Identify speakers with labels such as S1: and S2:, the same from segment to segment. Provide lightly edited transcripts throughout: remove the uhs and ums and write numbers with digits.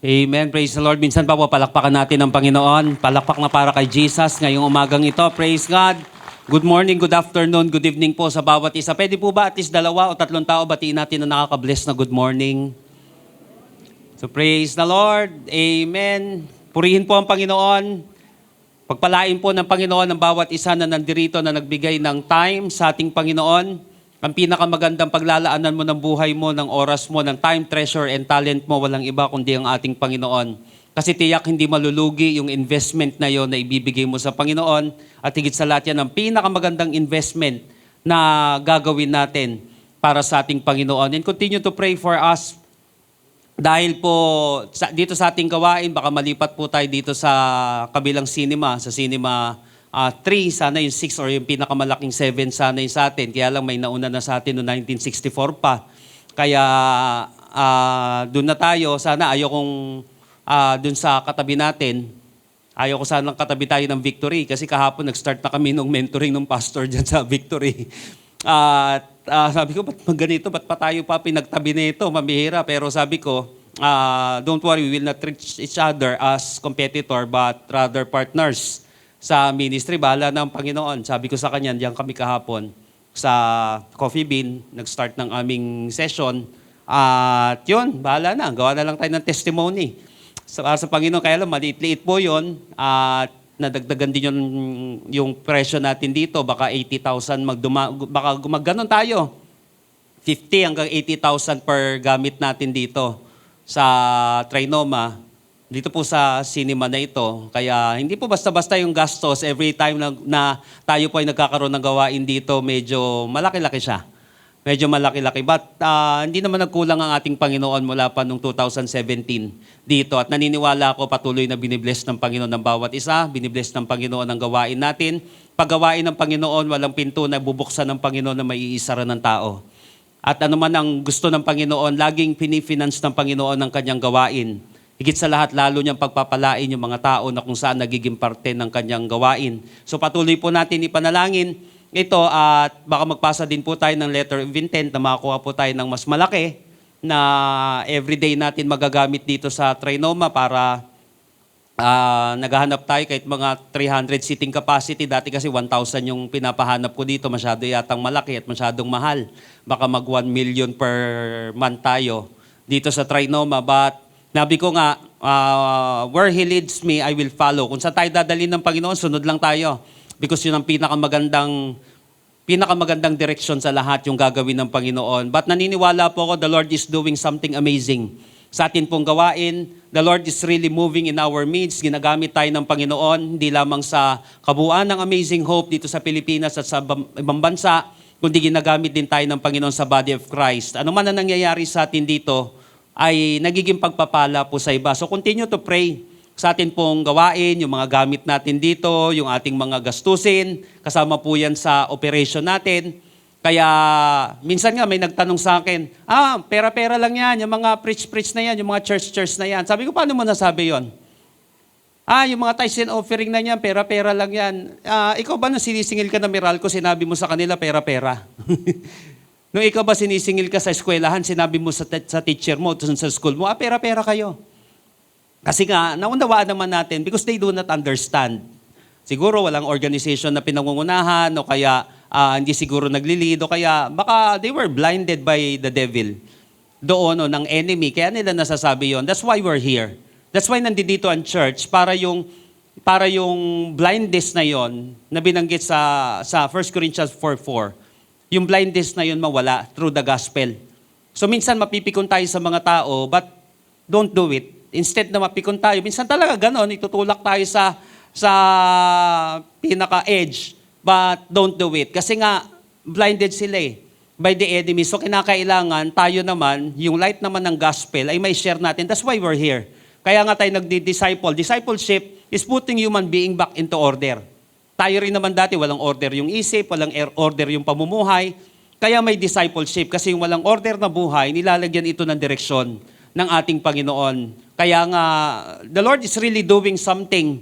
S1: Amen. Praise the Lord. Minsan pa po palakpakan natin ang Panginoon. Palakpak na para kay Jesus ngayong umagang ito. Praise God. Good morning, good afternoon, good evening po sa bawat isa. Pwede po ba at least 2 o 3 tao batiin natin na nakaka-bless na good morning? So praise the Lord. Amen. Purihin po ang Panginoon. Pagpalain po ng Panginoon ang bawat isa na nandirito na nagbigay ng time sa ating Panginoon. Ang pinakamagandang paglalaanan mo ng buhay mo, ng oras mo, ng time, treasure, and talent mo, walang iba kundi ang ating Panginoon. Kasi tiyak hindi malulugi yung investment na yon na ibibigay mo sa Panginoon. At higit sa lahat yan, ang pinakamagandang investment na gagawin natin para sa ating Panginoon. And continue to pray for us. Dahil po dito sa ating gawain, baka malipat po tayo dito sa kabilang cinema, sa cinema 3, sana yung 6 or yung pinakamalaking 7 sana yung sa atin. Kaya lang may nauna na sa atin noong 1964 pa. Kaya doon na tayo. Sana ayokong doon sa katabi natin. Ayoko sanang katabi tayo ng Victory. Kasi kahapon nag-start na kami ng mentoring ng pastor dyan sa Victory. Sabi ko, ba't ganito? Ba't pa tayo pa pinagtabi nito? Mamihira. Pero sabi ko, don't worry, we will not treat each other as competitor but rather partners sa ministry. Bahala ng Panginoon. Sabi ko sa kanya, diyan kami kahapon sa Coffee Bean, nag-start ng aming session. At yun, bahala na. Gawa na lang tayo ng testimony sa Panginoon. Kaya lang, maliit-liit po yun. At nadagdagan din yung presyo natin dito. Baka 80,000 baka gumaganon tayo. 50 hanggang 80,000 per gamit natin dito sa Trinoma. Dito po sa cinema na ito. Kaya hindi po basta-basta yung gastos. Every time na tayo po ay nagkakaroon ng gawain dito, medyo malaki-laki siya. Medyo malaki-laki. But hindi naman nagkulang ang ating Panginoon mula pa noong 2017 dito. At naniniwala ako patuloy na binibless ng Panginoon ng bawat isa. Binibless ng Panginoon ang gawain natin. Paggawain ng Panginoon, walang pinto na bubuksan ng Panginoon na maiisara ng tao. At ano man ang gusto ng Panginoon, laging pinifinance ng Panginoon ang kanyang gawain. Higit sa lahat, lalo niyang pagpapalain yung mga tao na kung saan nagiging parte ng kanyang gawain. So patuloy po natin ipanalangin ito at baka magpasa din po tayo ng letter of intent na makakuha po tayo ng mas malaki na everyday natin magagamit dito sa Trinoma para naghahanap tayo kahit mga 300 seating capacity. Dati kasi 1,000 yung pinapahanap ko dito. Masyado yatang malaki at masyadong mahal. Baka mag 1 million per month tayo dito sa Trinoma. But nabi ko nga, where He leads me, I will follow. Kung saan tayo dadalhin ng Panginoon, sunod lang tayo. Because yun ang pinakamagandang direction sa lahat yung gagawin ng Panginoon. But naniniwala po ako, the Lord is doing something amazing sa atin pong gawain. The Lord is really moving in our midst. Ginagamit tayo ng Panginoon, hindi lamang sa kabuuan ng Amazing Hope dito sa Pilipinas at sa ibang bansa, kundi ginagamit din tayo ng Panginoon sa body of Christ. Ano man ang nangyayari sa atin dito, ay nagiging pagpapala po sa iba. So continue to pray sa atin pong gawain, yung mga gamit natin dito, yung ating mga gastusin, kasama po yan sa operation natin. Kaya minsan nga may nagtanong sa akin, pera-pera lang yan, yung mga preach-preach na yan, yung mga church-church na yan. Sabi ko, paano mo nasabi yon? Yung mga tithes and offering na yan, pera-pera lang yan. Ikaw ba nung sinisingil ka na Meralco, sinabi mo sa kanila, pera-pera? Nung ikaw ba sinisingil ka sa eskwelahan, sinabi mo sa teacher mo, sa school mo, pera-pera kayo. Kasi nga, naunawaan naman natin because they do not understand. Siguro walang organization na pinangungunahan o kaya hindi siguro naglilid o kaya baka they were blinded by the devil doon o ng enemy. Kaya nila nasasabi yon. That's why we're here. That's why nandito ang church para yung blindness na yon na binanggit sa 1 Corinthians 4:4. Yung blindness na yun mawala through the gospel. So minsan mapipikon tayo sa mga tao, but don't do it. Instead na mapikon tayo, minsan talaga ganon, itutulak tayo sa pinaka-edge, but don't do it. Kasi nga, blinded sila by the enemy. So kinakailangan tayo naman, yung light naman ng gospel ay may share natin. That's why we're here. Kaya nga tayo nagdi-disciple. Discipleship is putting human being back into order. Tayo rin naman dati, walang order yung isip, walang order yung pamumuhay. Kaya may discipleship. Kasi yung walang order na buhay, nilalagyan ito ng direksyon ng ating Panginoon. Kaya nga, the Lord is really doing something.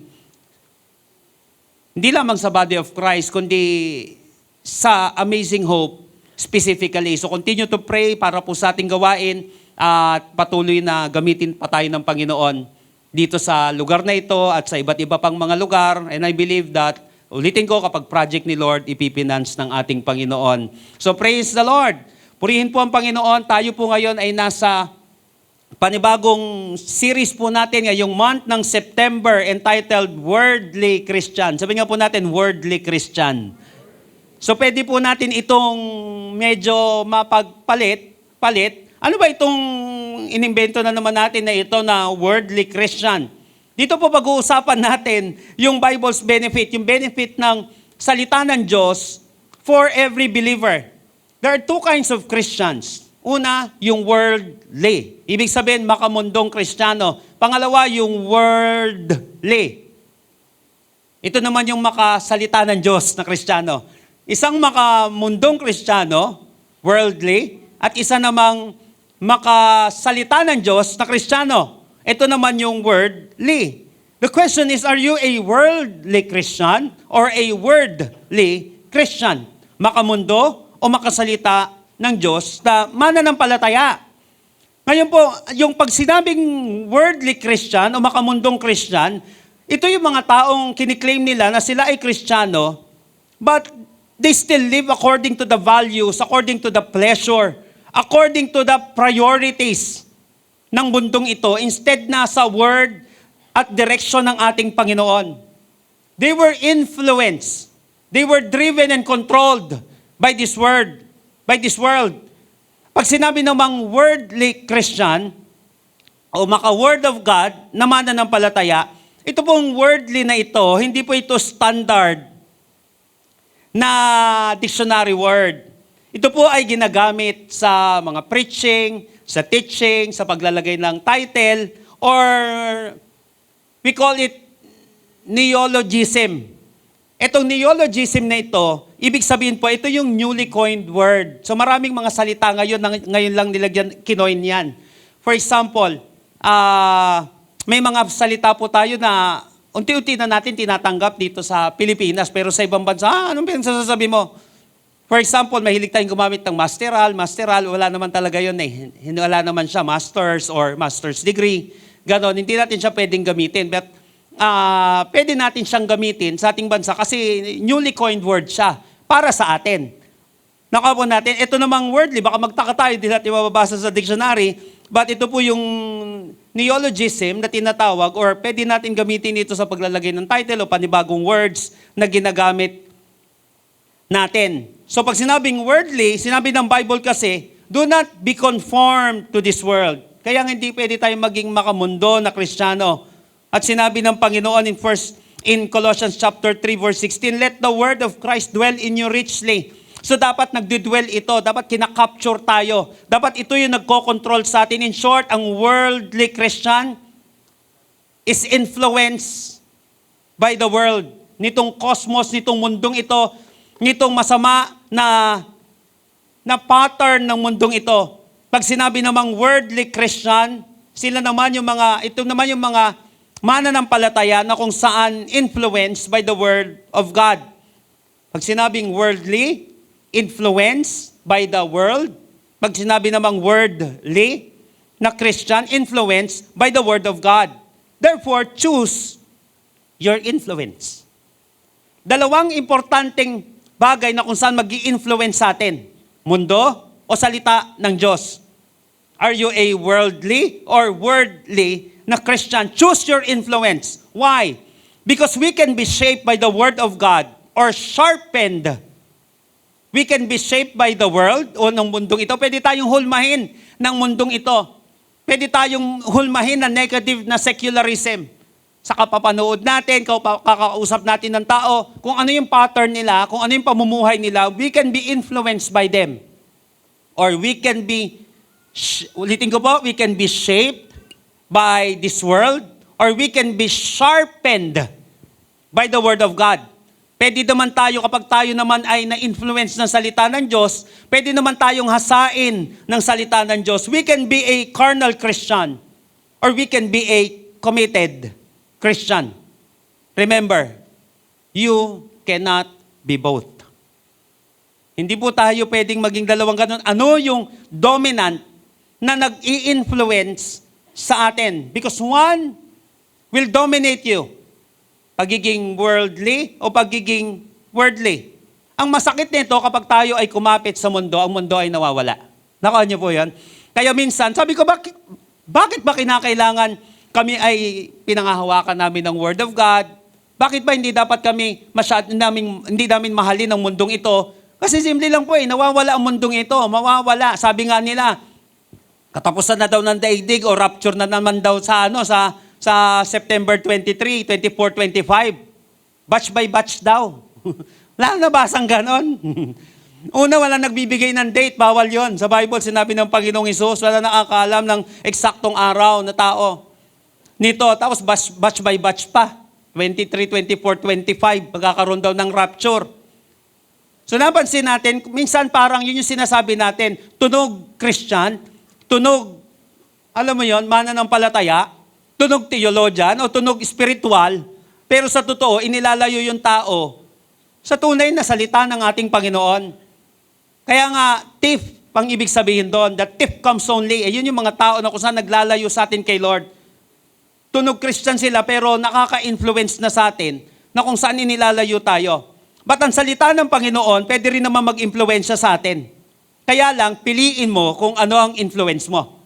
S1: Hindi lamang sa body of Christ, kundi sa Amazing Hope specifically. So continue to pray para po sa ating gawain. at patuloy na gamitin pa tayo ng Panginoon dito sa lugar na ito at sa iba't iba pang mga lugar. And I believe that, ulitin ko, kapag project ni Lord, ipipinance ng ating Panginoon. So praise the Lord. Purihin po ang Panginoon. Tayo po ngayon ay nasa panibagong series po natin ngayong month ng September entitled Worldly Christian. Sabi nga po natin, Worldly Christian. So pwede po natin itong medyo mapagpalit. Ano ba itong inimbento na naman natin na ito na Worldly Christian? Dito po pag-uusapan natin yung Bible's benefit, yung benefit ng salita ng Diyos for every believer. There are two kinds of Christians. Una, yung worldly. Ibig sabihin, makamundong Kristiyano. Pangalawa, yung worldly. Ito naman yung makasalita ng Diyos na Kristiyano. Isang makamundong Kristiyano, worldly, at isa namang makasalita ng Diyos na Kristiyano. Ito naman yung worldly. The question is, are you a worldly Christian or a wordly Christian? Makamundo o makasalita ng Diyos na mananampalataya. Ngayon po, yung pag sinabing worldly Christian o makamundong Christian, ito yung mga taong kiniklaim nila na sila ay Kristiyano, but they still live according to the values, according to the pleasure, according to the priorities ng mundong ito, instead na sa word at direksyon ng ating Panginoon. They were influenced. They were driven and controlled by this word. By this world. Pag sinabi namang worldly Christian o maka-word of God na mananampalataya, ito pong worldly na ito, hindi po ito standard na dictionary word. Ito po ay ginagamit sa mga preaching, sa teaching, sa paglalagay ng title, or we call it neologism. Itong neologism na ito, ibig sabihin po, ito yung newly coined word. So maraming mga salita ngayon lang kinoin yan. For example, may mga salita po tayo na unti-unti na natin tinatanggap dito sa Pilipinas, pero sa ibang bansa, anong pinagsasabi mo? For example, mahilig tayong gumamit ng masteral, wala naman talaga yun eh. Wala naman siya, master's or master's degree. Ganon, hindi natin siya pwedeng gamitin. But pwede natin siyang gamitin sa ating bansa kasi newly coined word siya para sa atin. Nakuha po natin, ito namang wordly, baka magtaka tayo, hindi natin mababasa sa dictionary, but ito po yung neologism na tinatawag or pwede natin gamitin ito sa paglalagay ng title o panibagong words na ginagamit natin. So pag sinabing worldly, sinabi ng Bible kasi, do not be conformed to this world. Kaya hindi pwede tayong maging makamundo na Kristiyano. At sinabi ng Panginoon in Colossians chapter 3 verse 16, let the word of Christ dwell in you richly. So dapat nagdudwell ito, dapat kinakapture tayo. Dapat ito yung nagko-control sa atin. In short, ang worldly Christian is influenced by the world. Nitong cosmos, nitong mundong ito, nitong masama na pattern ng mundong ito. Pag sinabi namang worldly Christian, ito naman yung mga mananampalataya na kung saan influenced by the word of God. Pag sinabing worldly, influenced by the world. Pag sinabi namang wordly, na Christian, influenced by the word of God. Therefore, choose your influence. Dalawang importanteng bagay na kung saan mag-i-influence sa atin. Mundo o salita ng Diyos. Are you a worldly or wordly na Christian? Choose your influence. Why? Because we can be shaped by the Word of God or sharpened. We can be shaped by the world o ng mundong ito. Pwede tayong hulmahin ng mundong ito. Pwede tayong hulmahin ng negative na secularism. Sa kapapanood natin, kakausap natin ng tao, kung ano yung pattern nila, kung ano yung pamumuhay nila, we can be influenced by them. Or we can be, ulitin ko po, we can be shaped by this world, or we can be sharpened by the Word of God. Pwede naman tayo, kapag tayo naman ay na-influence ng salita ng Diyos, pwede naman tayong hasain ng salita ng Diyos. We can be a carnal Christian, or we can be a committed Christian. Remember, you cannot be both. Hindi po tayo pwedeng maging dalawang ganun. Ano yung dominant na nag-i-influence sa atin. Because one will dominate you. Pagiging worldly o pagiging worldly. Ang masakit nito kapag tayo ay kumapit sa mundo, ang mundo ay nawawala. Nakuha niyo po yan? Kaya minsan, sabi ko, bakit ba kinakailangan kami ay pinangahawakan namin ng Word of God? Bakit ba hindi dapat kami hindi namin mahalin ang mundong ito? Kasi simple lang po nawawala ang mundong ito. Mawawala. Sabi nga nila, katapusan na daw ng daigdig o rapture na naman daw sa September 23, 24, 25. Batch by batch daw. Wala nabasang ganon. Una, wala nagbibigay ng date. Bawal yon. Sa Bible, sinabi ng Panginoong Hesus, wala nakakaalam ng eksaktong araw na tao. Nito, tapos batch by batch pa. 23, 24, 25, magkakaroon daw ng rapture. So napansin natin, minsan parang yun yung sinasabi natin, tunog Christian, tunog, alam mo yon, mananampalataya, tunog theologian o tunog spiritual, pero sa totoo, inilalayo yung tao sa tunay na salita ng ating Panginoon. Kaya nga, thief, pang ibig sabihin doon, that thief comes only. Yun yung mga tao na kung saan naglalayo sa atin kay Lord. Tunog Christian sila pero nakaka-influence na sa atin na kung saan inilalayo tayo. But ang salita ng Panginoon, pwede rin naman mag-influensya sa atin. Kaya lang, piliin mo kung ano ang influence mo.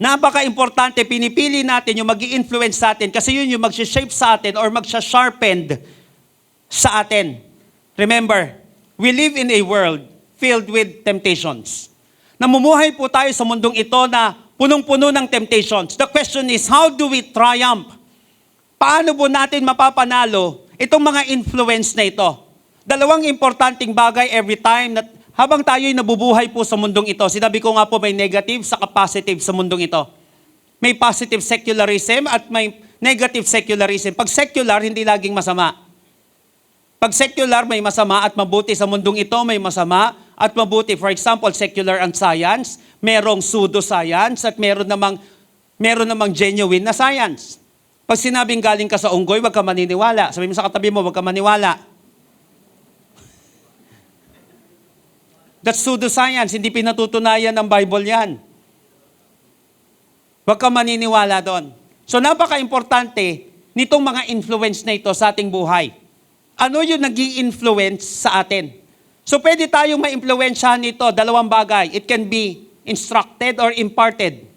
S1: Napaka-importante, pinipili natin yung mag-i-influence sa atin kasi yun yung mag-shape sa atin or mag-sharpened sa atin. Remember, we live in a world filled with temptations. Namumuhay po tayo sa mundong ito na punong-puno ng temptations. The question is, how do we triumph? Paano po natin mapapanalo itong mga influence na ito? Dalawang importanteng bagay every time na habang tayo'y nabubuhay po sa mundong ito. Sinabi ko nga po may negative sa positive sa mundong ito. May positive secularism at may negative secularism. Pag secular, hindi laging masama. Pag secular, may masama at mabuti. Sa mundong ito, may masama at mabuti. For example, secular and science, merong pseudo-science at meron namang genuine na science. Pag sinabing galing ka sa unggoy, wag ka maniniwala. Sabi mo sa katabi mo, wag ka maniwala. That's pseudo-science. Hindi pinatutunayan ng Bible yan. Wag ka maniniwala doon. So napaka-importante nitong mga influence na ito sa ating buhay. Ano yung nag-i-influence sa atin? So pwede tayong ma-impluwensyahan nito, dalawang bagay. It can be instructed or imparted.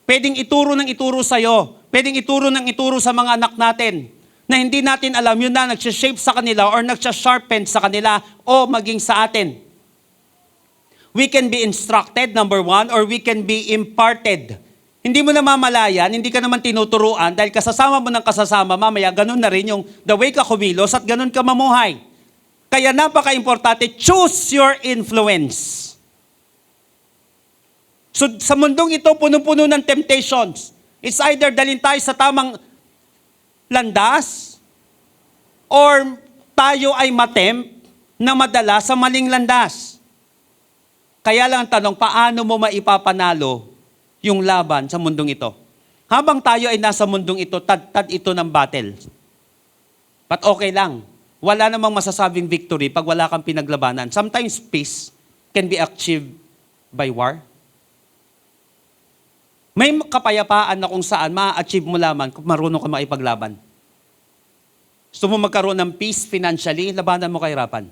S1: Pwedeng ituro ng ituro sa'yo. Pwedeng ituro ng ituro sa mga anak natin na hindi natin alam yun na nagsha-shape sa kanila or nagsha-sharpen sa kanila o maging sa atin. We can be instructed, number one, or we can be imparted. Hindi mo namamalayan, hindi ka naman tinuturuan dahil kasasama mo ng kasasama, mamaya ganun na rin yung the way ka kumilos at ganun ka mamuhay. Kaya napaka-importante, choose your influence. So sa mundong ito, puno-puno ng temptations. It's either dalhin tayo sa tamang landas or tayo ay matempt na madala sa maling landas. Kaya lang ang tanong, paano mo maipapanalo yung laban sa mundong ito? Habang tayo ay nasa mundong ito, tad ito ng battle. But okay lang. Wala namang masasabing victory pag wala kang pinaglabanan. Sometimes peace can be achieved by war. May kapayapaan na kung saan ma-achieve mo lamang kung marunong ka makipaglaban. Gusto mo magkaroon ng peace financially, labanan mo kahirapan.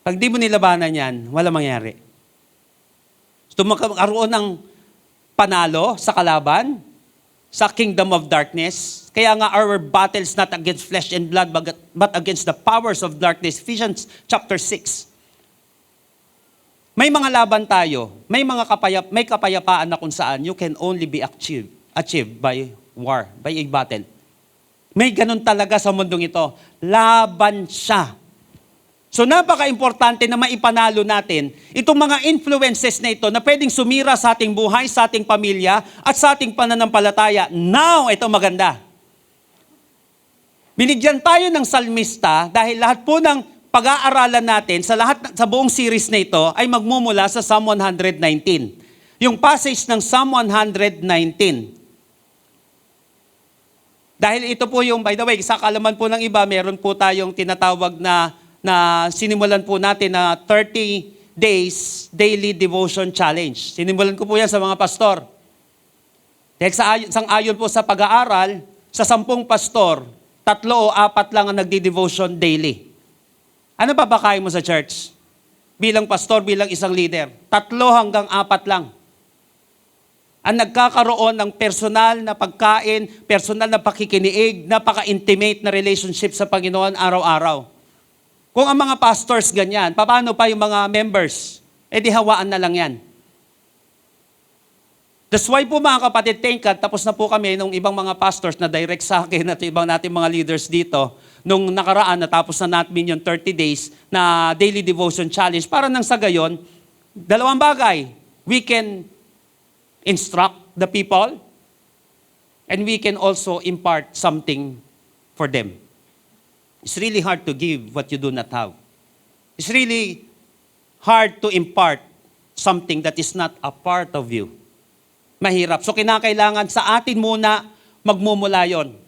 S1: Pag di mo nilabanan yan, wala mangyari. Gusto mo magkaroon ng panalo sa kalaban, sa kingdom of darkness. Kaya nga our battles not against flesh and blood, but against the powers of darkness. Ephesians chapter 6. May mga laban tayo, may kapayapaan na kung saan you can only be achieved by war, by a battle. May ganun talaga sa mundong ito. Laban siya. So napaka-importante na maipanalo natin itong mga influences na ito na pwedeng sumira sa ating buhay, sa ating pamilya, at sa ating pananampalataya. Now, ito maganda. Binigyan tayo ng salmista dahil lahat po ng pag-aaralan natin sa buong series na ito ay magmumula sa Psalm 119. Yung passage ng Psalm 119. Dahil ito po yung, by the way, sa kaalaman po ng iba, meron po tayong tinatawag na sinimulan po natin na 30 days daily devotion challenge. Sinimulan ko po yan sa mga pastor. Dahil sang-ayon po sa pag-aaral, sa 10 pastor, 3 o 4 lang ang nagdi-devotion daily. Ano ba bakain mo sa church? Bilang pastor, bilang isang leader. 3 hanggang 4 lang. Ang nagkakaroon ng personal na pagkain, personal na pakikiniig, napaka-intimate na relationship sa Panginoon araw-araw. Kung ang mga pastors ganyan, paano pa yung mga members? Eh di hawaan na lang yan. That's why po mga kapatid, thank God, tapos na po kami nung ibang mga pastors na direct sa akin at ibang natin mga leaders dito, nung nakaraan, natapos na natin yung 30 days na daily devotion challenge. Para nang sa gayon, 2 bagay. We can instruct the people, and we can also impart something for them. It's really hard to give what you do not have. It's really hard to impart something that is not a part of you. Mahirap. So kinakailangan sa atin muna magmumula yon.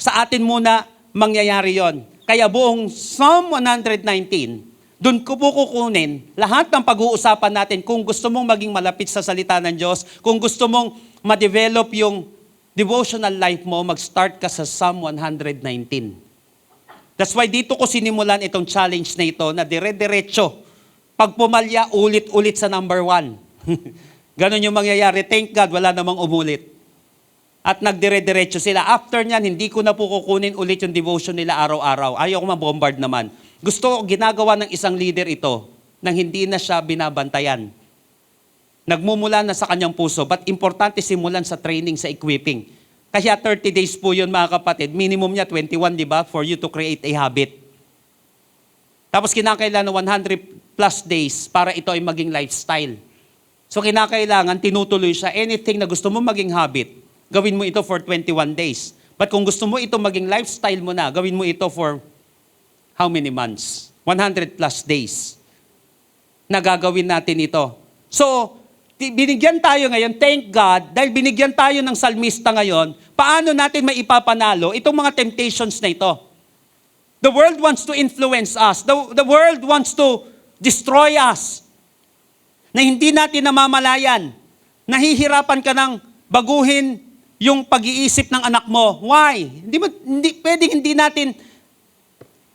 S1: Sa atin muna mangyayari yon. Kaya buong Psalm 119, doon ko po kukunin lahat ng pag-uusapan natin kung gusto mong maging malapit sa salita ng Diyos, kung gusto mong ma-develop yung devotional life mo, mag-start ka sa Psalm 119. That's why dito ko sinimulan itong challenge na ito na dire-diretso. Pag pumalya, ulit-ulit sa number 1. Ganon yung mangyayari. Thank God, wala namang umulit. At nagdire-diretso sila. After nyan, hindi ko na po kukunin ulit yung devotion nila araw-araw. Ayaw ko mabombard naman. Gusto ko ginagawa ng isang leader ito nang hindi na siya binabantayan. Nagmumula na sa kanyang puso, but importante simulan sa training, sa equipping. Kaya 30 days po yun mga kapatid. Minimum niya 21, di ba? For you to create a habit. Tapos kinakailangan 100 plus days para ito ay maging lifestyle. So kinakailangan tinutuloy siya. Anything na gusto mo maging habit, gawin mo ito for 21 days. But kung gusto mo ito maging lifestyle mo na, gawin mo ito for how many months? 100 plus days na gagawin natin ito. So, binigyan tayo ngayon, thank God, dahil binigyan tayo ng salmista ngayon, paano natin maipapanalo itong mga temptations na ito? The world wants to influence us. The world wants to destroy us. Na hindi natin namamalayan. Nahihirapan ka ng baguhin yung pag-iisip ng anak mo. Why? Pwedeng hindi natin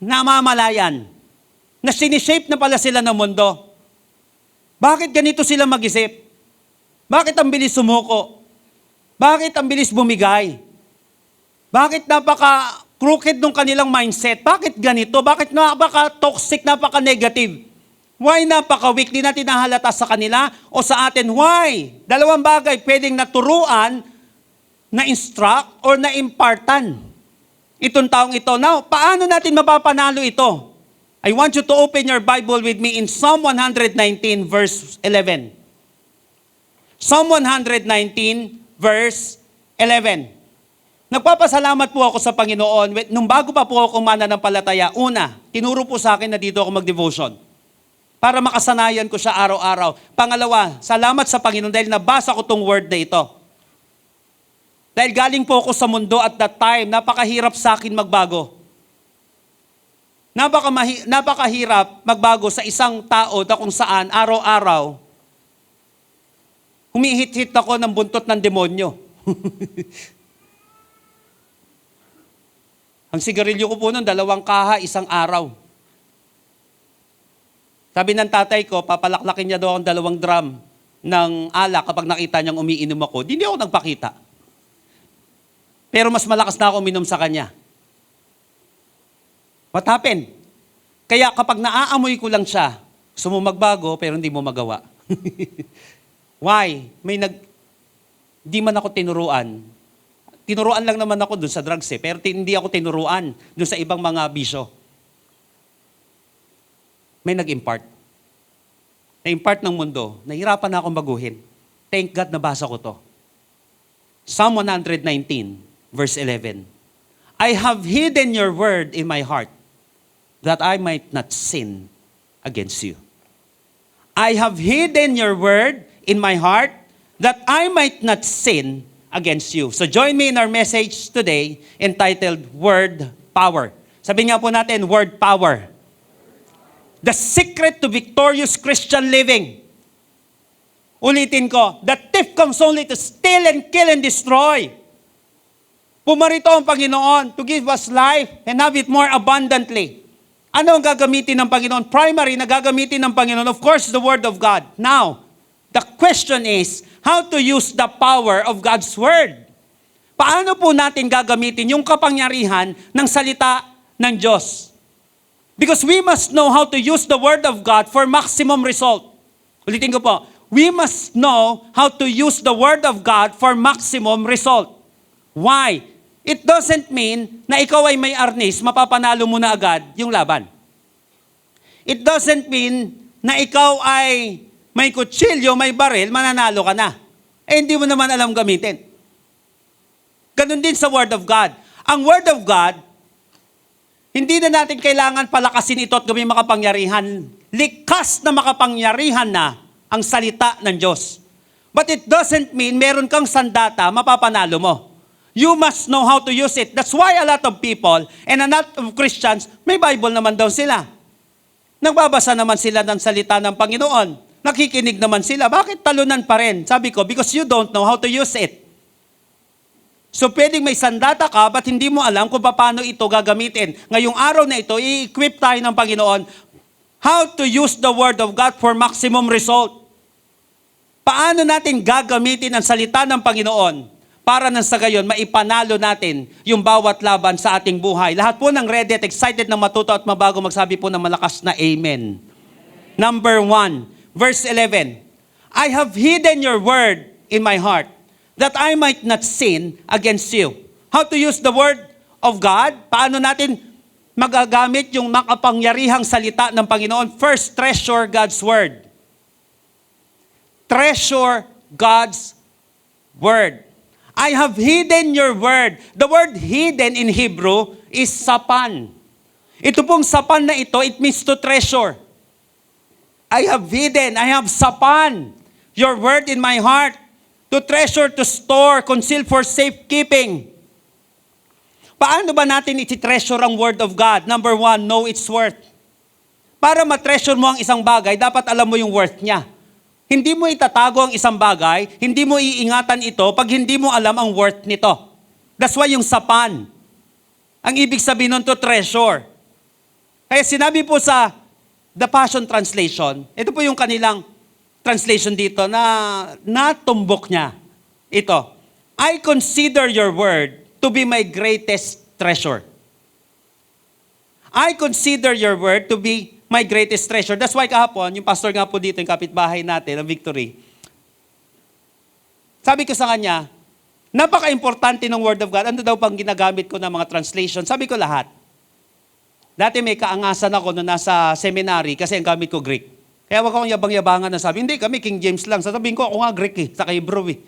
S1: namamalayan na sinishape na pala sila ng mundo. Bakit ganito sila mag-isip? Bakit ang bilis sumuko? Bakit ang bilis bumigay? Bakit napaka-crooked nung kanilang mindset? Bakit ganito? Bakit napaka-toxic, napaka-negative? Why napaka-weak? Di natin nahalata sa kanila o sa atin? Why? 2 bagay, pwedeng naturuan, na-instruct, or na-impartan. Itong taong ito. Now, paano natin mapapanalo ito? I want you to open your Bible with me in Psalm 119 verse 11. Psalm 119 verse 11. Nagpapasalamat po ako sa Panginoon. Nung bago pa po ako mananampalataya, una, tinuro po sa akin na dito ako mag-devotion. Para makasanayan ko siya araw-araw. Pangalawa, salamat sa Panginoon dahil nabasa ko tong word na ito. Dahil galing po ako sa mundo at that time, napakahirap sa akin magbago. Napakahirap magbago sa isang tao na kung saan araw-araw, humihit-hit ako ng buntot ng demonyo. Ang sigarilyo ko po nun, 2 kaha, isang araw. Sabi ng tatay ko, papalaklakin niya daw ang 2 drum ng alak kapag nakita niyang umiinom ako. Hindi ako nagpakita. Pero mas malakas na ako uminom sa kanya. What happened? Kaya kapag naaamoy ko lang siya, gusto mo magbago pero hindi mo magawa. Why? Di man ako tinuruan. Tinuruan lang naman ako dun sa drugs pero hindi ako tinuruan dun sa ibang mga bisyo. May nag-impart. Na-impart ng mundo. Nahirapan na akong baguhin. Thank God nabasa ko to. Psalm 119, verse 11. I have hidden your word in my heart that I might not sin against you. I have hidden your word in my heart that I might not sin against you. So join me in our message today entitled Word Power. Sabi nga po natin, Word Power. The secret to victorious Christian living. Ulitin ko, the thief comes only to steal and kill and destroy. Pumarito ang Panginoon to give us life and have it more abundantly. Ano ang gagamitin ng Panginoon? Primary na gagamitin ng Panginoon, of course, the Word of God. Now, the question is, how to use the power of God's Word? Paano po natin gagamitin yung kapangyarihan ng salita ng Diyos? Because we must know how to use the Word of God for maximum result. Ulitin ko po, we must know how to use the Word of God for maximum result. Why? It doesn't mean na ikaw ay may arnis, mapapanalo mo na agad yung laban. It doesn't mean na ikaw ay may kutsilyo, may baril, mananalo ka na. Eh, hindi mo naman alam gamitin. Ganun din sa Word of God. Ang Word of God, hindi na natin kailangan palakasin ito at gawing makapangyarihan. Likas na makapangyarihan na ang salita ng Diyos. But it doesn't mean meron kang sandata, mapapanalo mo. You must know how to use it. That's why a lot of people and a lot of Christians, may Bible naman daw sila. Nagbabasa naman sila ng salita ng Panginoon. Nakikinig naman sila. Bakit talunan pa rin? Sabi ko, because you don't know how to use it. So pwedeng may sandata ka, but hindi mo alam kung paano ito gagamitin. Ngayong araw na ito, i-equip tayo ng Panginoon how to use the Word of God for maximum result. Paano natin gagamitin ang salita ng Panginoon para nang sa gayon, maipanalo natin yung bawat laban sa ating buhay. Lahat po ng ready at excited na matuto at mabago, magsabi po ng malakas na Amen. Number 1, verse 11. I have hidden your word in my heart, that I might not sin against you. How to use the Word of God? Paano natin magagamit yung makapangyarihang salita ng Panginoon? First, treasure God's Word. Treasure God's Word. I have hidden your Word. The word hidden in Hebrew is sapan. Ito pong sapan na ito, it means to treasure. I have hidden, I have sapan your Word in my heart. To treasure, to store, conceal for safekeeping. Paano ba natin iti-treasure ang Word of God? Number 1, know its worth. Para ma-treasure mo ang isang bagay, dapat alam mo yung worth niya. Hindi mo itatago ang isang bagay, hindi mo iingatan ito pag hindi mo alam ang worth nito. That's why yung sapan. Ang ibig sabihin nun to treasure. Kaya sinabi po sa The Passion Translation, ito po yung kanilang translation dito na natumbok niya. Ito, I consider your word to be my greatest treasure. I consider your word to be my greatest treasure. That's why kahapon, yung pastor nga po dito, yung kapitbahay natin, ang Victory, sabi ko sa kanya, napaka-importante ng Word of God. Ano daw pang ginagamit ko ng mga translation? Sabi ko lahat. Dati may kaangasan ako nung nasa seminary kasi ang gamit ko Greek. Kaya wag akong yabang-yabangan na sabi, hindi kami King James lang. Sasabihin ko, ako nga Greek eh, sa Hebrew eh.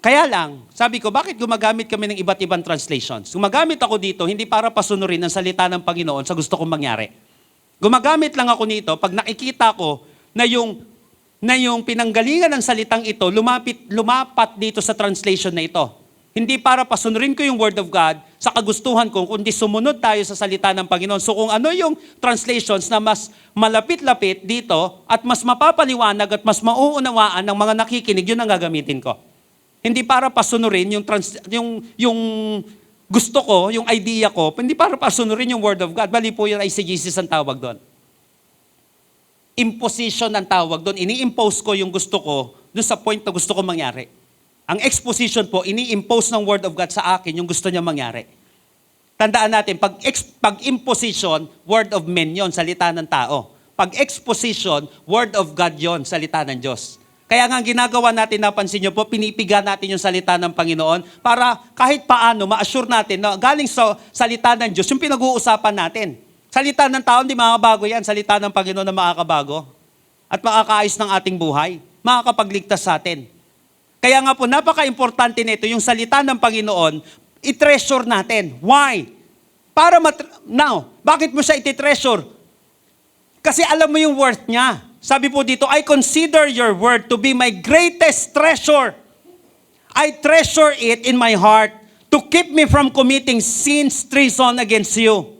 S1: Kaya lang, sabi ko, bakit gumagamit kami ng iba't ibang translations? Gumagamit ako dito, hindi para pasunurin ang salita ng Panginoon sa gusto kong mangyari. Gumagamit lang ako nito pag nakikita ko na yung pinanggalingan ng salitang ito, lumapat dito sa translation na ito. Hindi para pasunurin ko yung Word of God sa kagustuhan ko, kundi sumunod tayo sa salita ng Panginoon. So kung ano yung translations na mas malapit-lapit dito at mas mapapaliwanag at mas mauunawaan ng mga nakikinig, yun ang gagamitin ko. Hindi para pasunurin yung gusto ko, yung idea ko, hindi para pasunurin yung Word of God. Bali po yun, eisegesis ang tawag doon. Imposition ang tawag doon. Ini-impose ko yung gusto ko doon sa point na gusto ko mangyari. Ang exposition po, ini-impose ng Word of God sa akin yung gusto niya mangyari. Tandaan natin, pag imposition, word of men yon, salita ng tao. Pag exposition, word of God yon, salita ng Diyos. Kaya nga ginagawa natin, napansin niyo po, pinipiga natin yung salita ng Panginoon para kahit paano ma-assure natin na galing sa salita ng Diyos, yung pinag-uusapan natin. Salita ng tao, hindi makakabago yan. Salita ng Panginoon na makakabago at makakaayos ng ating buhay. Makakapagligtas sa atin. Kaya nga po, napaka-importante nito, yung salita ng Panginoon, i-treasure natin. Why? Now, bakit mo siya iti-treasure? Kasi alam mo yung worth niya. Sabi po dito, I consider your word to be my greatest treasure. I treasure it in my heart to to keep me from committing sins, treason against you.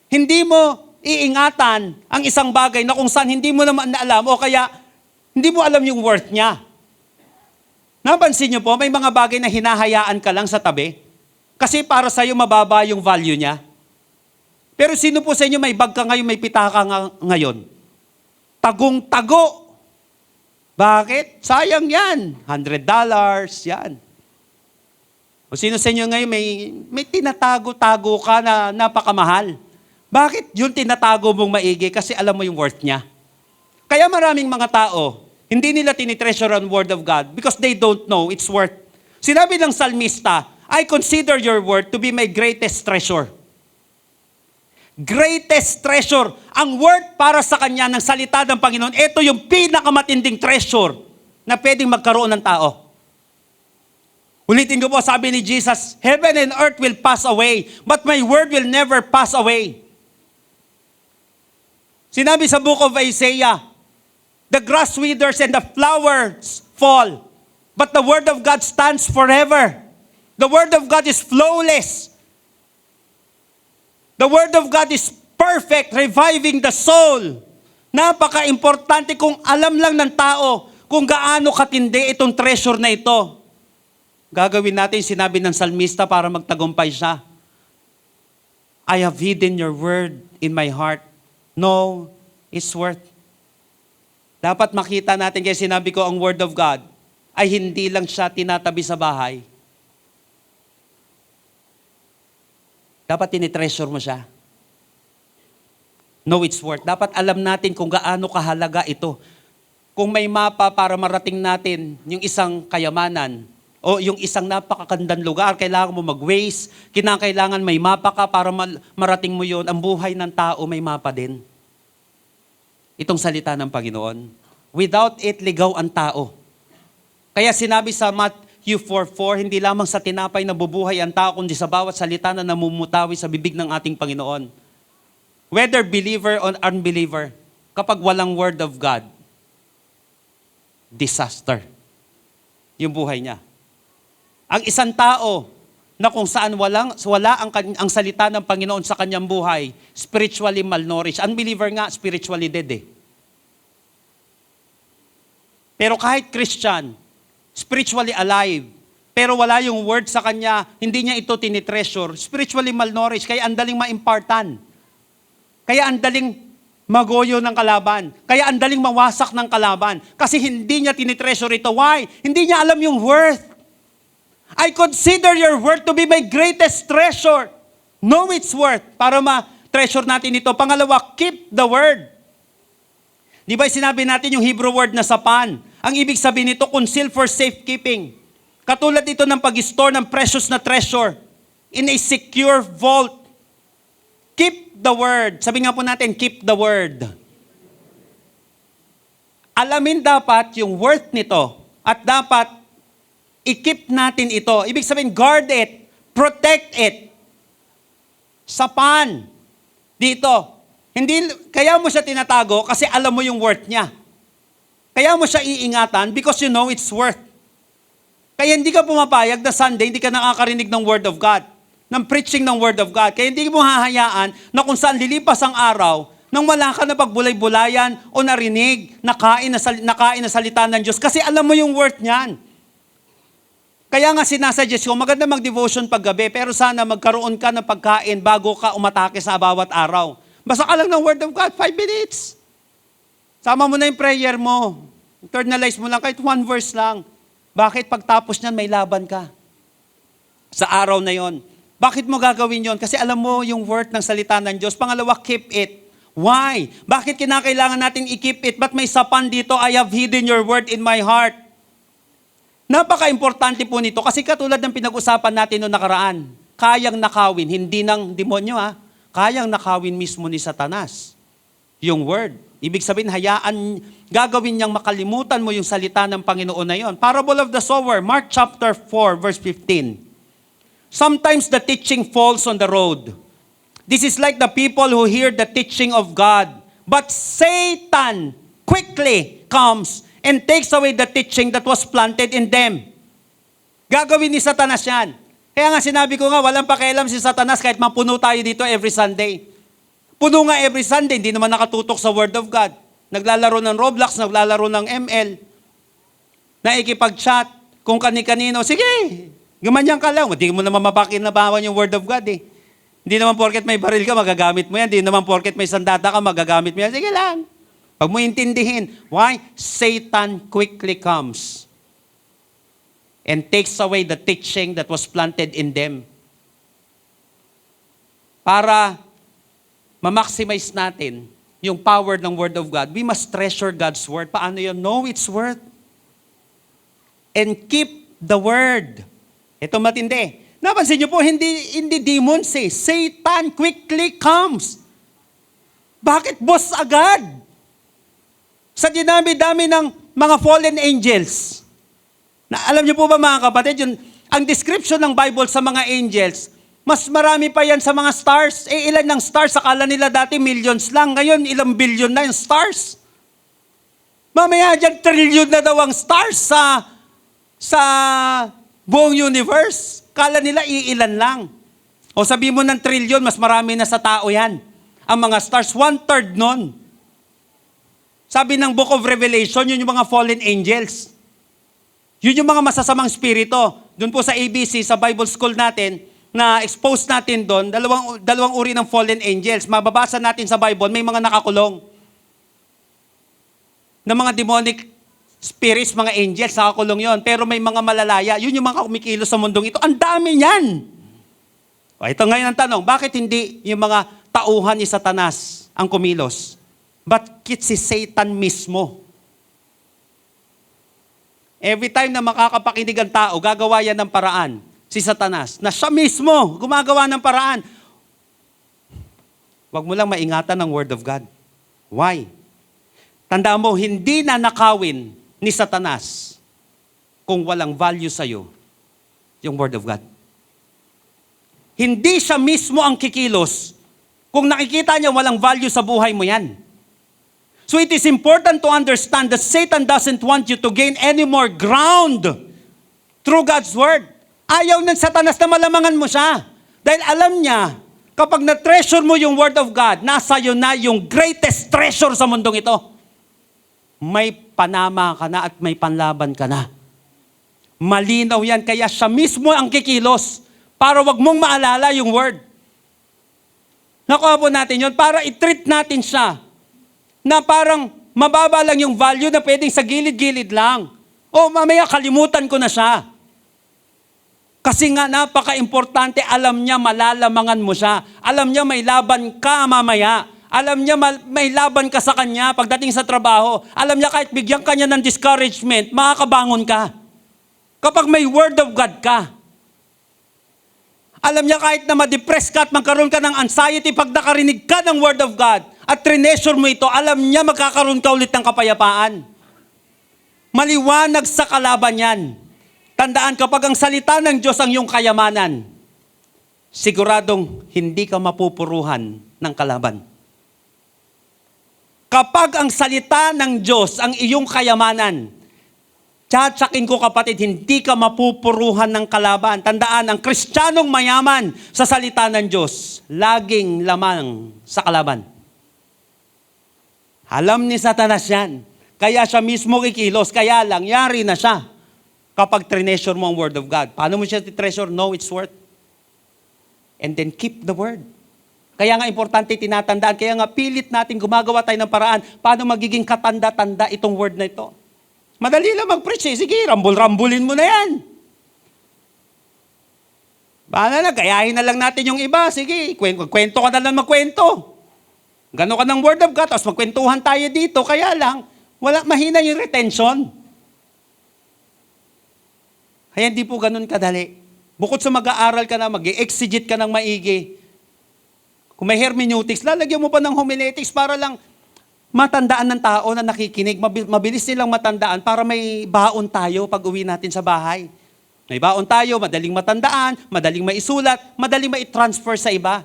S1: Hindi mo iingatan ang isang bagay na kung saan hindi mo naman alam o kaya hindi mo alam yung worth niya. Napansin niyo po, may mga bagay na hinahayaan ka lang sa tabi kasi para sa iyo mababa yung value niya. Pero sino po sa inyo may bag ka ngayon, may pitaka ngayon? Tagong-tago. Bakit? Sayang yan. $100, yan. O sino sa inyo ngayon may tinatago-tago ka na napakamahal? Bakit yung tinatago mong maigi? Kasi alam mo yung worth niya. Kaya maraming mga tao, hindi nila tinitreasure ang word of God because they don't know its worth. Sinabi ng salmista, I consider your word to be my greatest treasure. Greatest treasure. Ang word para sa kanya ng salita ng Panginoon, ito yung pinakamatinding treasure na pwedeng magkaroon ng tao. Ulitin ko po, sabi ni Jesus, heaven and earth will pass away, but my word will never pass away. Sinabi sa book of Isaiah, the grass withers and the flowers fall, but the word of God stands forever. The word of God is flawless. The word of God is perfect, reviving the soul. Napaka-importante kung alam lang ng tao kung gaano katindi itong treasure na ito. Gagawin natin sinabi ng salmista para magtagumpay siya. I have hidden your word in my heart. No, it's worth. Dapat makita natin, kaya sinabi ko ang word of God ay hindi lang siya tinatabi sa bahay. Dapat tinitreasure mo siya. Know its worth. Dapat alam natin kung gaano kahalaga ito. Kung may mapa para marating natin yung isang kayamanan o yung isang napakagandang lugar, kailangan mo mag-waste, kinakailangan may mapa ka para marating mo yun. Ang buhay ng tao may mapa din. Itong salita ng Panginoon. Without it, ligaw ang tao. Kaya sinabi sa Matthew 4:4, hindi lamang sa tinapay na bubuhay ang tao, kundi sa bawat salita na namumutawi sa bibig ng ating Panginoon. Whether believer or unbeliever, kapag walang word of God, disaster yung buhay niya. Ang isang tao na kung saan wala ang salita ng Panginoon sa kanyang buhay, spiritually malnourished. Unbeliever nga, spiritually dead eh. Pero kahit Christian, spiritually alive, pero wala yung word sa kanya, hindi niya ito tinitreasure, spiritually malnourished, kaya andaling maimpartan. Kaya andaling magoyo ng kalaban. Kaya andaling mawasak ng kalaban. Kasi hindi niya tinitreasure ito. Why? Hindi niya alam yung worth. I consider your word to be my greatest treasure. Know its worth. Para ma-treasure natin ito. Pangalawa, keep the word. Di ba sinabi natin yung Hebrew word na sapan? Ang ibig sabihin nito, conceal for safekeeping. Katulad ito ng pag-store ng precious na treasure in a secure vault. Keep the word. Sabi nga po natin, keep the word. Alamin dapat yung worth nito at dapat i-keep natin ito. Ibig sabihin, guard it, protect it. Sapan. Dito. Hindi, kaya mo siya tinatago kasi alam mo yung worth niya. Kaya mo siya iingatan because you know its worth. Kaya hindi ka pumapayag na Sunday, hindi ka nakakarinig ng Word of God, ng preaching ng Word of God. Kaya hindi mo hahayaan na kung saan lilipas ang araw, nang wala ka na pagbulay-bulayan o narinig, nakain na salita ng Diyos. Kasi alam mo yung worth niyan. Kaya nga sinasuggest ko, maganda mag-devotion paggabi, pero sana magkaroon ka ng pagkain bago ka umatake sa bawat araw. Basta ka lang ng Word of God, 5 minutes. Sama mo na yung prayer mo. Internalize mo lang, kahit 1 verse lang. Bakit pagtapos niyan may laban ka? Sa araw na yon. Bakit mo gagawin yon? Kasi alam mo yung worth ng salita ng Diyos. Pangalawa, keep it. Why? Bakit kinakailangan natin i-keep it? Ba't may sapan dito? I have hidden your word in my heart. Napaka-importante po nito kasi katulad ng pinag-usapan natin noong nakaraan, kayang nakawin, hindi ng demonyo kayang nakawin mismo ni Satanas. Yung word. Ibig sabihin, gagawin niyang makalimutan mo yung salita ng Panginoon na yon. Parable of the sower, Mark chapter 4, verse 15. Sometimes the teaching falls on the road. This is like the people who hear the teaching of God. But Satan quickly comes and takes away the teaching that was planted in them. Gagawin ni Satanas yan. Kaya nga sinabi ko nga, walang pakialam si Satanas kahit mapuno tayo dito every Sunday. Puno nga every Sunday, hindi naman nakatutok sa Word of God. Naglalaro ng Roblox, naglalaro ng ML, naikipag-chat, kung kani-kanino, sige, gumanyan ka lang. Hindi mo naman mapakinabawan yung Word of God eh. Hindi naman porket may baril ka, magagamit mo yan. Hindi naman porket may sandata ka, magagamit mo yan. Sige lang. Pag mo intindihin, why? Satan quickly comes and takes away the teaching that was planted in them. Para ma-maximize natin yung power ng Word of God, we must treasure God's Word. Paano yun? Know its worth. And keep the Word. Ito matindi. Napansin niyo po, hindi demons eh. Satan quickly comes. Bakit boss agad? Sa dinami-dami ng mga fallen angels. Na, alam niyo po ba mga kapatid, ang description ng Bible sa mga angels, mas marami pa yan sa mga stars. Eh ilan ng stars? Akala nila dati millions lang. Ngayon ilang billion na yung stars. Mamaya dyan trillion na daw ang stars sa buong universe. Akala nila iilan lang. O sabi mo ng trillion, mas marami na sa tao yan. Ang mga stars, 1/3 nun. Sabi ng Book of Revelation, yun yung mga fallen angels. Yun yung mga masasamang spirito. Doon po sa ABC, sa Bible School natin, na expose natin doon, dalawang uri ng fallen angels. Mababasa natin sa Bible, may mga nakakulong. Na mga demonic spirits, mga angels, nakakulong yon. Pero may mga malalaya. Yun yung mga kumikilos sa mundong ito. Ang dami niyan. O, ito ngayon ang tanong, bakit hindi yung mga tauhan ni Satanas ang kumilos? Bakit si Satan mismo? Every time na makakapakinig ang tao, gagawa yan ng paraan. Si Satanas, na siya mismo gumagawa ng paraan. Huwag mo lang maingatan ng Word of God. Why? Tandaan mo, hindi na nakawin ni Satanas kung walang value sa'yo yung Word of God. Hindi siya mismo ang kikilos kung nakikita niya walang value sa buhay mo yan. So it is important to understand that Satan doesn't want you to gain any more ground through God's Word. Ayaw ng Satanas na malamangan mo siya. Dahil alam niya, kapag na-treasure mo yung Word of God, nasa iyo na yung greatest treasure sa mundong ito. May panama ka na at may panlaban ka na. Malinaw yan, kaya siya mismo ang kikilos para wag mong maalala yung Word. Nakuha po natin yun, para i-treat natin siya na parang mababa lang yung value na pwedeng sa gilid-gilid lang. O mamaya kalimutan ko na siya. Kasi nga napaka-importante, alam niya malalamangan mo siya. Alam niya may laban ka mamaya. Alam niya may laban ka sa kanya pagdating sa trabaho. Alam niya kahit bigyan ka niya ng discouragement, makakabangon ka. Kapag may Word of God ka. Alam niya kahit na ma-depress ka at magkaroon ka ng anxiety pag nakarinig ka ng Word of God at treasure mo ito, alam niya magkakaroon ka ulit ng kapayapaan. Maliwanag sa kalaban yan. Tandaan, kapag ang salita ng Diyos ang iyong kayamanan, siguradong hindi ka mapupuruhan ng kalaban. Kapag ang salita ng Diyos ang iyong kayamanan, tsatsakin ko kapatid, hindi ka mapupuruhan ng kalaban. Tandaan, ang Kristiyanong mayaman sa salita ng Diyos, laging lamang sa kalaban. Alam ni Satanas yan. Kaya siya mismo kikilos. Kaya lang, yari na siya kapag treasure mo ang Word of God. Paano mo siya treasure? Know its worth. And then keep the Word. Kaya nga importante tinatandaan. Kaya nga pilit natin gumagawa tayo ng paraan. Paano magiging katanda-tanda itong Word na ito? Madali lang mag-preach eh. Sige, rambul-rambulin mo na yan. Bahala na, gayahin na lang natin yung iba. Sige, kwento ka na lang magkwento. Gano'n ka ng Word of God, tapos magkwentuhan tayo dito. Kaya lang, mahina yung retention. Kaya hindi po ganun kadali. Bukod sa mag-aaral ka na, mag-exegete ka ng maigi. Kung may hermeneutics, lalagyan mo pa ng homiletics para lang matandaan ng tao na nakikinig. Mabilis nilang matandaan para may baon tayo pag uwi natin sa bahay. May baon tayo, madaling matandaan, madaling maisulat, madaling mai-transfer sa iba.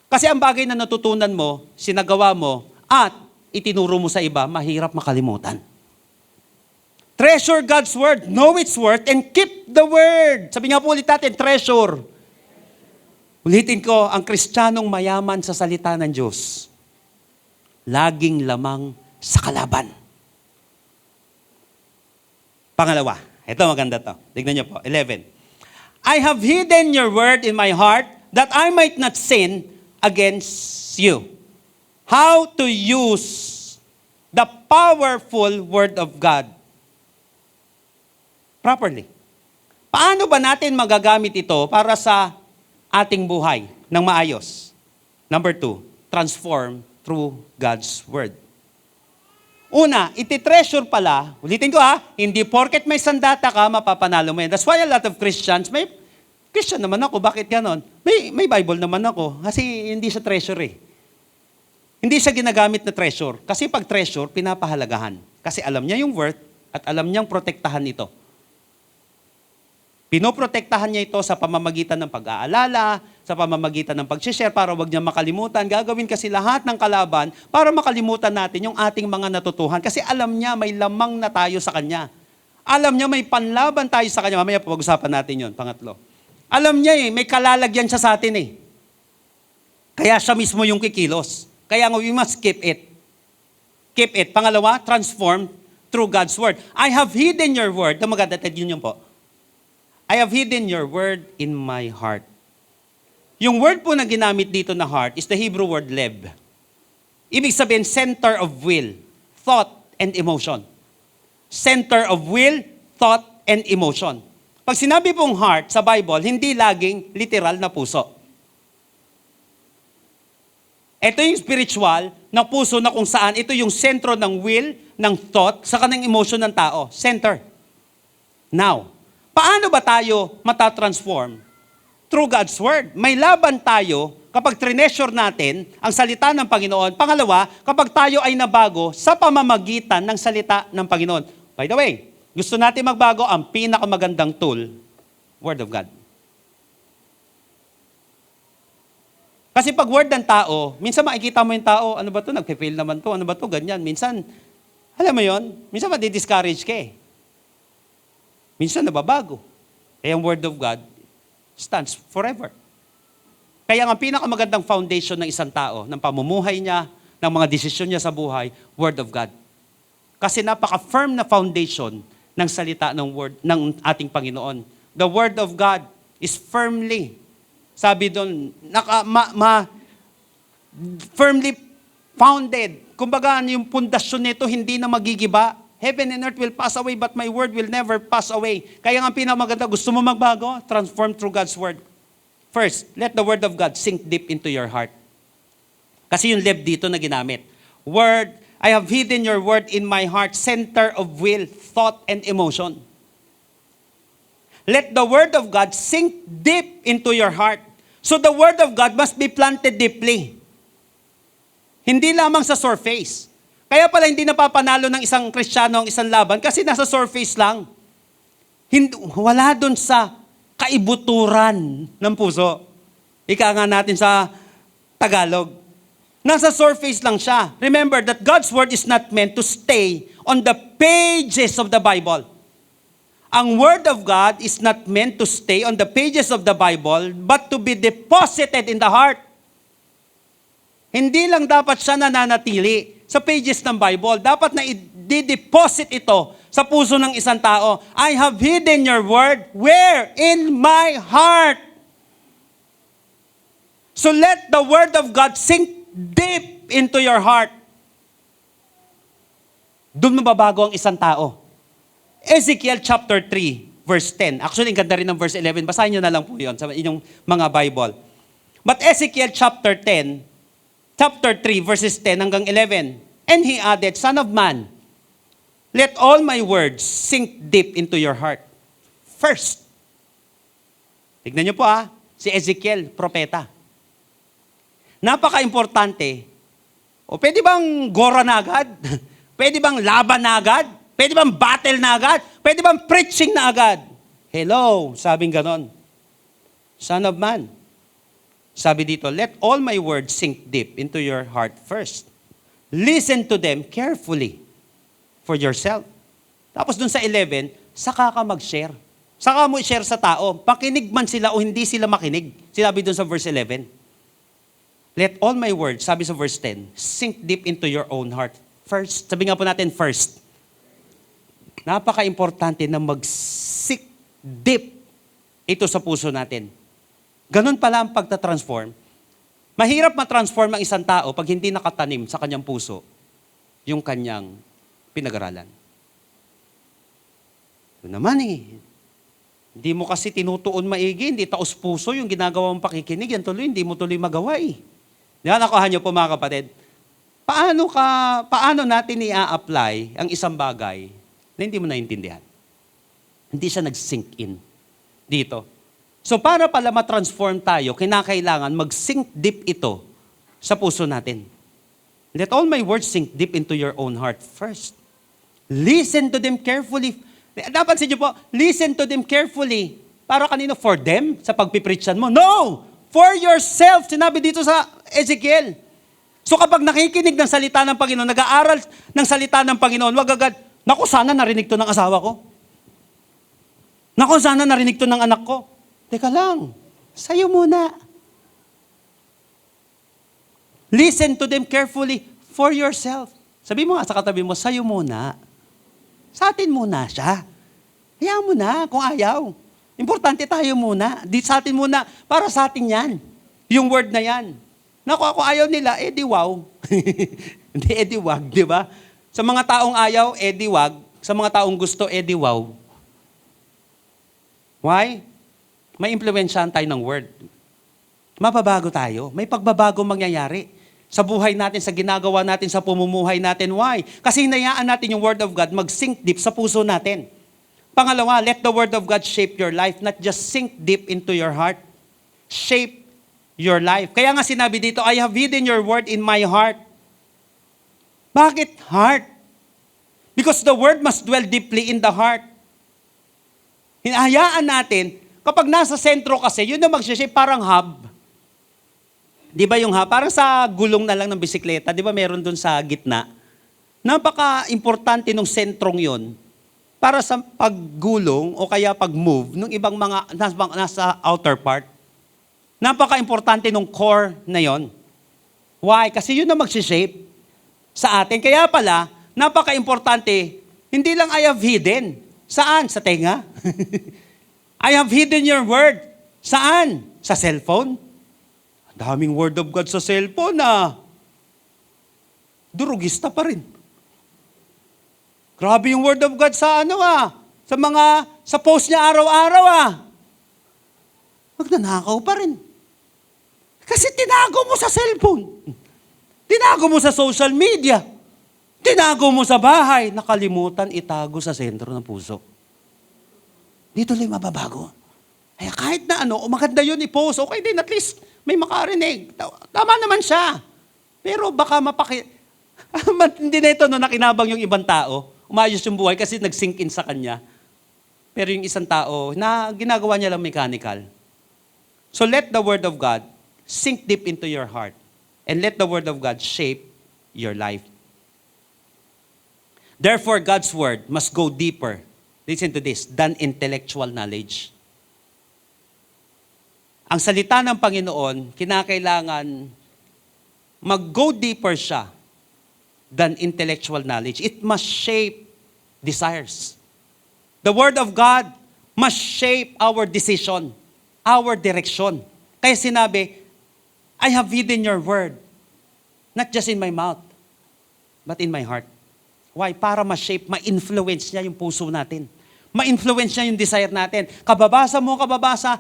S1: Kasi ang bagay na natutunan mo, sinagawa mo, at itinuro mo sa iba, mahirap makalimutan. Treasure God's Word, know its worth, and keep the Word. Sabi nga po ulit natin, treasure. Ulitin ko, ang Kristiyanong mayaman sa salita ng Diyos, laging lamang sa kalaban. Pangalawa, ito maganda to. Tignan niyo po, 11. I have hidden your word in my heart that I might not sin against you. How to use the powerful word of God properly. Paano ba natin magagamit ito para sa ating buhay ng maayos? Number 2, transform through God's word. Una, ititreasure pala, ulitin ko hindi porket may sandata ka, mapapanalo mo yan. That's why a lot of Christians, may Christian naman ako, bakit ganon? May Bible naman ako, kasi hindi siya treasure eh. Hindi siya ginagamit na treasure. Kasi pag treasure, pinapahalagahan. Kasi alam niya yung worth at alam niyang protektahan ito. Pinoprotektahan niya ito sa pamamagitan ng pag-aalala, sa pamamagitan ng pag-share para wag niya makalimutan. Gagawin kasi lahat ng kalaban para makalimutan natin yung ating mga natutuhan. Kasi alam niya may lamang na tayo sa Kanya. Alam niya may panlaban tayo sa Kanya. Mamaya pag-usapan natin yun, pangatlo. Alam niya may kalalagyan siya sa atin eh. Kaya siya mismo yung kikilos. Kaya we must keep it. Keep it. Pangalawa, transform through God's word. I have hidden your word. Maganda, yun po. I have hidden your word in my heart. Yung word po na ginamit dito na heart is the Hebrew word leb. Ibig sabihin, center of will, thought, and emotion. Center of will, thought, and emotion. Pag sinabi pong heart sa Bible, hindi laging literal na puso. Ito yung spiritual na puso na kung saan ito yung sentro ng will, ng thought, saka ng emotion ng tao. Center. Now, paano ba tayo matatransform? Through God's word. May laban tayo kapag treasure natin ang salita ng Panginoon. Pangalawa, kapag tayo ay nabago sa pamamagitan ng salita ng Panginoon. By the way, gusto natin magbago, ang pinakamagandang tool, Word of God. Kasi pag word ng tao, minsan makikita mo yung tao, ano ba to, nagpe-fail naman to, ano ba to, ganyan. Minsan, alam mo yon, minsan madi-discourage ka eh. Minsan nababago. Eh, ang Word of God stands forever. Kaya ang pinakamagandang foundation ng isang tao, ng pamumuhay niya, ng mga desisyon niya sa buhay, Word of God. Kasi napaka-firm na foundation ng salita ng Word ng ating Panginoon. The Word of God is firmly, sabi doon, firmly founded. Kumbaga, yung pundasyon nito hindi na magigiba. Heaven and earth will pass away, but my word will never pass away. Kaya nga pinamaganda, gusto mo magbago? Transform through God's word. First, let the word of God sink deep into your heart. Kasi yung leb dito na ginamit. Word, I have hidden your word in my heart, center of will, thought, and emotion. Let the word of God sink deep into your heart. So the word of God must be planted deeply. Hindi lamang sa surface. Kaya pala hindi napapanalo ng isang Kristiyano ang isang laban kasi nasa surface lang. Wala doon sa kaibuturan ng puso. Ika nga natin sa Tagalog. Nasa surface lang siya. Remember that God's word is not meant to stay on the pages of the Bible. Ang word of God is not meant to stay on the pages of the Bible, but to be deposited in the heart. Hindi lang dapat siya nananatili sa pages ng Bible. Dapat na i-deposit ito sa puso ng isang tao. I have hidden your word. Where? In my heart. So let the word of God sink deep into your heart. Doon mababago ang isang tao. Ezekiel chapter 3, verse 10. Actually, ang ganda rin ng verse 11. Basahin nyo na lang po yun sa inyong mga Bible. But Ezekiel chapter 10, chapter 3, verses 10 hanggang 11. And he added, Son of man, let all my words sink deep into your heart. First. Tignan nyo po si Ezekiel, propeta. Napaka-importante. O pwede bang gora na agad? Pwede bang laban na agad? Pwede bang battle na agad? Pwede bang preaching na agad? Hello, sabing ganon. Son of man. Sabi dito, let all my words sink deep into your heart first. Listen to them carefully for yourself. Tapos dun sa 11, saka ka mag-share. Saka mo i-share sa tao. Pakinig man sila o hindi sila makinig. Sinabi doon sa verse 11. Let all my words, sabi sa verse 10, sink deep into your own heart. First, sabi nga po natin first. Napaka-importante na mag-sink deep ito sa puso natin. Ganun pala ang pagtatransform. Mahirap matransform ang isang tao pag hindi nakatanim sa kanyang puso yung kanyang pinag-aralan. Ito naman Hindi mo kasi tinutuon maigi, hindi taos puso yung ginagawa mong pakikinig, yan tuloy, hindi mo tuloy magawa Di ba, nakuha niyo po mga kapatid? Paano natin i-apply ang isang bagay na hindi mo naintindihan? Hindi siya nag-sink in dito. So para pala matransform tayo, kinakailangan mag-sink deep ito sa puso natin. Let all my words sink deep into your own heart first. Listen to them carefully. Napansin niyo po, listen to them carefully. Para kanino? For them? Sa pagpipreachan mo? No! For yourself. Sinabi dito sa Ezekiel. So kapag nakikinig ng salita ng Panginoon, nag-aaral ng salita ng Panginoon, wag agad, naku, sana narinig to ng asawa ko. Naku, sana narinig to ng anak ko. Teka lang, sa'yo muna. Listen to them carefully for yourself. Sabi mo nga sa katabi mo, sa'yo muna. Sa atin muna siya. Hayaan mo na kung ayaw. Importante tayo muna. Di sa atin muna. Para sa atin yan. Yung word na yan. Naku, kung ayaw nila, di wow. Hindi, di wag, di ba? Sa mga taong ayaw, di wag. Sa mga taong gusto, di wow. Why? May impluwensyahan tayo ng word. Mababago tayo. May pagbabago mangyayari sa buhay natin, sa ginagawa natin, sa pumumuhay natin. Why? Kasi hinayaan natin yung word of God mag-sink deep sa puso natin. Pangalawa, let the word of God shape your life, not just sink deep into your heart. Shape your life. Kaya nga sinabi dito, I have hidden your word in my heart. Bakit heart? Because the word must dwell deeply in the heart. Hinahayaan natin, kapag nasa sentro kasi, yun na mag-shape, parang hub. Di ba yung hub? Parang sa gulong na lang ng bisikleta, di ba meron dun sa gitna? Napaka-importante nung sentrong yun para sa paggulong o kaya pag-move ng ibang mga nasa outer part. Napaka-importante nung core na yon. Why? Kasi yun na mag-shape sa atin. Kaya pala, napaka-importante, hindi lang I have hidden. Saan? Sa tenga. I have hidden your word. Saan? Sa cellphone. Ang daming word of God sa cellphone Durugista pa rin. Grabe yung word of God sa sa post niya araw-araw Magnanakaw pa rin. Kasi tinago mo sa cellphone. Tinago mo sa social media. Tinago mo sa bahay. Nakalimutan itago sa sentro ng puso. Dito lang mababago. Kaya kahit na maganda yun i-post, okay din, at least may makarinig. Tama naman siya. Pero baka hindi na ito nakinabang yung ibang tao. Umayos yung buhay kasi nag-sink in sa kanya. Pero yung isang tao, na ginagawa niya lang mechanical. So let the word of God sink deep into your heart. And let the word of God shape your life. Therefore, God's word must go deeper, listen to this, than intellectual knowledge. Ang salita ng Panginoon, kinakailangan mag-go deeper siya than intellectual knowledge. It must shape desires. The Word of God must shape our decision, our direction. Kaya sinabi, I have hidden your word, not just in my mouth, but in my heart. Why? Para ma-shape, ma-influence niya yung puso natin. Ma-influence niya yung desire natin. Kababasa,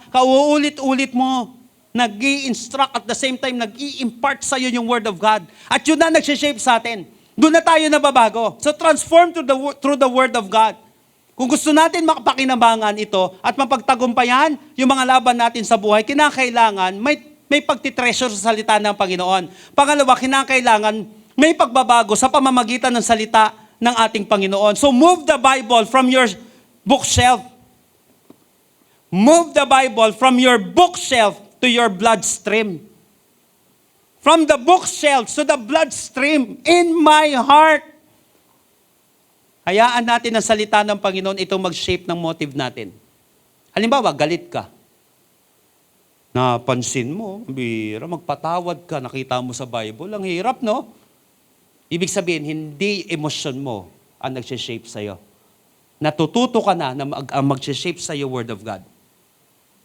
S1: kauulit-ulit mo, nag-i-instruct at the same time, nag-i-impart sa'yo yung Word of God. At yun na nag-shape sa atin. Doon na tayo nababago. So transform through the Word of God. Kung gusto natin makapakinabangan ito at mapagtagumpayan yung mga laban natin sa buhay, kinakailangan may pagtitreasure sa salita ng Panginoon. Pangalawa, kinakailangan may pagbabago sa pamamagitan ng salita ng ating Panginoon. So move the Bible from your bookshelf. Move the Bible from your bookshelf to your bloodstream. From the bookshelf to the bloodstream in my heart. Hayaan natin ang salita ng Panginoon itong mag-shape ng motive natin. Halimbawa, galit ka. Napansin mo, bira, magpatawad ka, nakita mo sa Bible, ang hirap, no? Ibig sabihin, hindi emosyon mo ang nagsishape sa'yo. Natututo ka na ang magsishape sa'yo Word of God.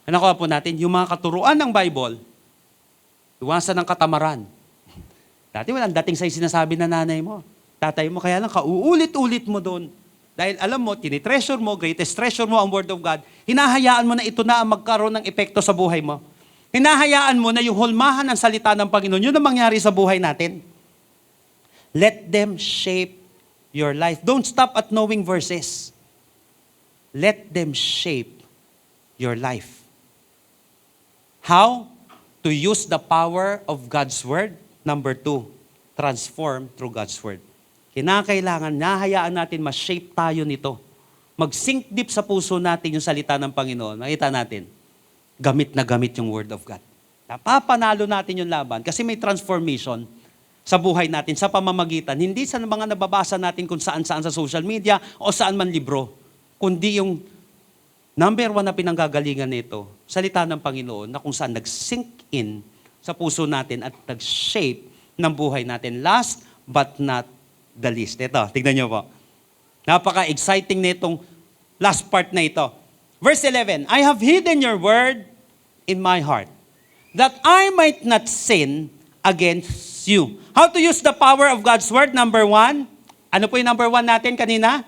S1: Ano po natin? Yung mga katuruan ng Bible, iwasan ng katamaran. Dati walang dating sa'yo sinasabi na nanay mo. Tatay mo, kaya lang kauulit-ulit mo doon. Dahil alam mo, tinitreasure mo, greatest treasure mo ang Word of God, hinahayaan mo na ito na ang magkaroon ng epekto sa buhay mo. Hinahayaan mo na yung hulmahan ng salita ng Panginoon, yun ang mangyari sa buhay natin. Let them shape your life. Don't stop at knowing verses. Let them shape your life. How? To use the power of God's Word. Number 2, transform through God's Word. Kinakailangan, nahayaan natin ma-shape tayo nito. Mag-sink deep sa puso natin yung salita ng Panginoon. Makita natin, gamit na gamit yung Word of God. Napapanalo natin yung laban kasi may transformation sa buhay natin, sa pamamagitan. Hindi sa mga nababasa natin kung saan-saan sa social media o saan man libro, kundi yung number 1 na pinanggagalingan nito, salita ng Panginoon na kung saan nag-sink in sa puso natin at nag-shape ng buhay natin. Last but not the least. Ito, tignan nyo po. Napaka-exciting nitong last part na ito. Verse 11, I have hidden your word in my heart, that I might not sin against you. How to use the power of God's word? Number 1, ano po yung number 1 natin kanina?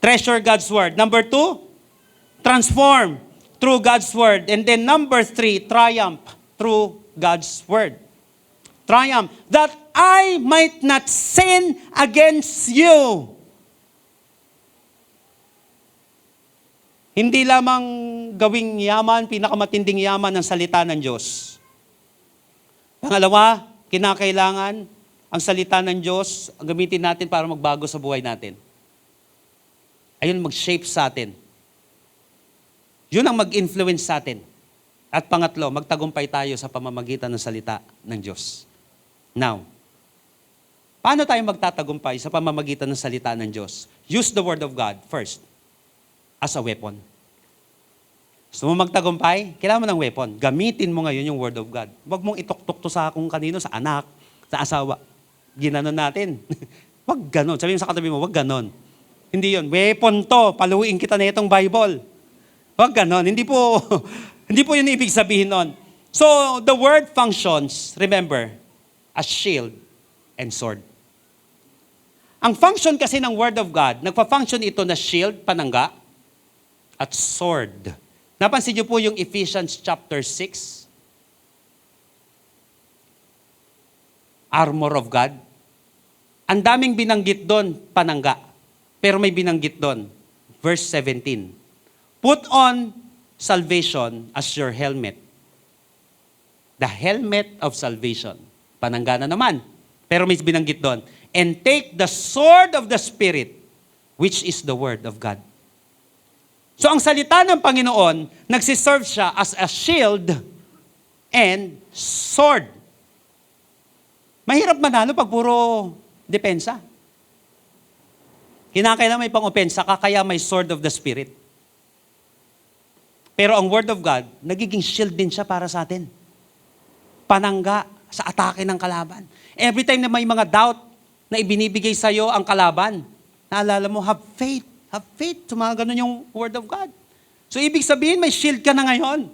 S1: Treasure God's word. Number 2, transform through God's word. And then number 3, triumph through God's word. Triumph, that I might not sin against you. Hindi lamang gawing yaman, pinakamatinding yaman ng salita ng Diyos. Pangalawa, kinakailangan ang salita ng Diyos, gamitin natin para magbago sa buhay natin. Ayun, mag-shape sa atin. Yun ang mag-influence sa atin. At pangatlo, magtagumpay tayo sa pamamagitan ng salita ng Diyos. Now, paano tayo magtatagumpay sa pamamagitan ng salita ng Diyos? Use the Word of God first as a weapon. Gusto mo magtagumpay? Kailangan mo ng weapon. Gamitin mo ngayon yung Word of God. Huwag mong itok-tok to sa kung kanino, sa anak, sa asawa. Ginanon natin. Huwag ganon. Sabihin mo sa katabi mo, huwag ganon. Hindi yun. Weapon to. Paluin kita na itong Bible. Huwag ganon. Hindi po yun ibig sabihin nun. So, the Word functions, remember, as shield and sword. Ang function kasi ng Word of God, nagpa-function ito na shield, panangga, at sword. Napansin niyo po yung Ephesians chapter 6? Armor of God. Ang daming binanggit doon, panangga. Pero may binanggit doon, verse 17. Put on salvation as your helmet. The helmet of salvation. Panangga na naman. Pero may binanggit doon. And take the sword of the Spirit, which is the Word of God. So ang salita ng Panginoon, nagsiserve siya as a shield and sword. Mahirap manalo pag puro depensa. Kinakailangan may pang-opensa ka, kaya may sword of the Spirit. Pero ang Word of God, nagiging shield din siya para sa atin. Panangga sa atake ng kalaban. Every time na may mga doubt na ibinibigay sa iyo ang kalaban, naalala mo, have faith. Have faith. Ganun yung Word of God. So, ibig sabihin, may shield ka na ngayon.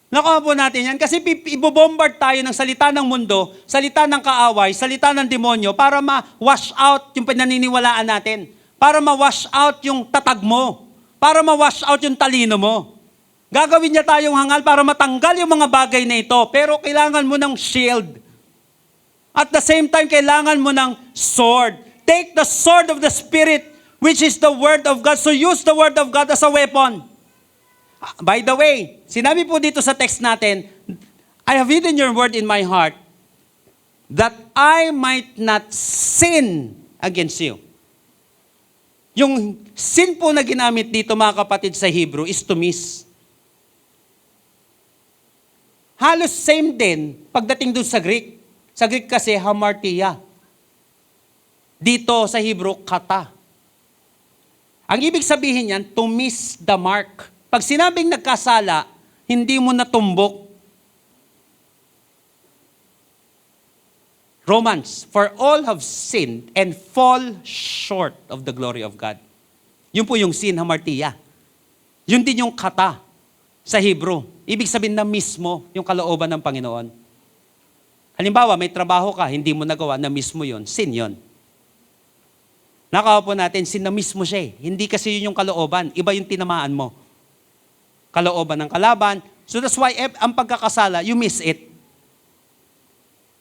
S1: Nakuha po natin yan. Kasi ibobombard tayo ng salita ng mundo, salita ng kaaway, salita ng demonyo para ma-wash out yung pinaniniwalaan natin. Para ma-wash out yung tatag mo. Para ma-wash out yung talino mo. Gagawin niya tayong hangal para matanggal yung mga bagay na ito. Pero kailangan mo ng shield. At the same time, kailangan mo ng sword. Take the sword of the Spirit, which is the Word of God. So use the Word of God as a weapon. By the way, sinabi po dito sa text natin, I have hidden your word in my heart that I might not sin against you. Yung sin po na ginamit dito, mga kapatid, sa Hebrew is to miss. Halos same din pagdating doon sa Greek. Sa Greek kasi, hamartia. Dito sa Hebrew, kata. Ang ibig sabihin yan, to miss the mark. Pag sinabing nagkasala, hindi mo natumbok. Romans, for all have sinned and fall short of the glory of God. Yun po yung sin, hamartia. Yun din yung kata sa Hebrew. Ibig sabihin na mismo yung kalooban ng Panginoon. Halimbawa, may trabaho ka, hindi mo nagawa na mismo yun, sin yun. Nakawa po natin, sin na mismo siya. Hindi kasi yun yung kalooban, iba yung tinamaan mo. Kalooban ng kalaban. So that's why ang pagkakasala, you miss it.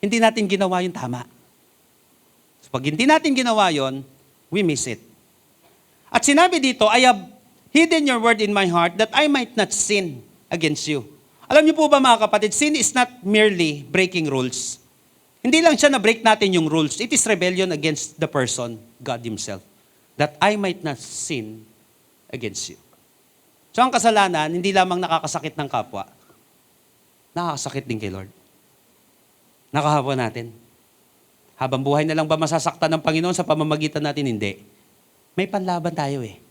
S1: Hindi natin ginawa yung tama. So pag hindi natin ginawa yon, we miss it. At sinabi dito, I have hidden your word in my heart that I might not sin against you. Alam niyo po ba mga kapatid, sin is not merely breaking rules. Hindi lang siya na-break natin yung rules. It is rebellion against the person, God Himself. That I might not sin against you. So ang kasalanan, hindi lamang nakakasakit ng kapwa, nakakasakit din kay Lord. Nakahapon natin. Habang buhay na lang ba masasaktan ng Panginoon sa pamamagitan natin? Hindi. May panlaban tayo eh.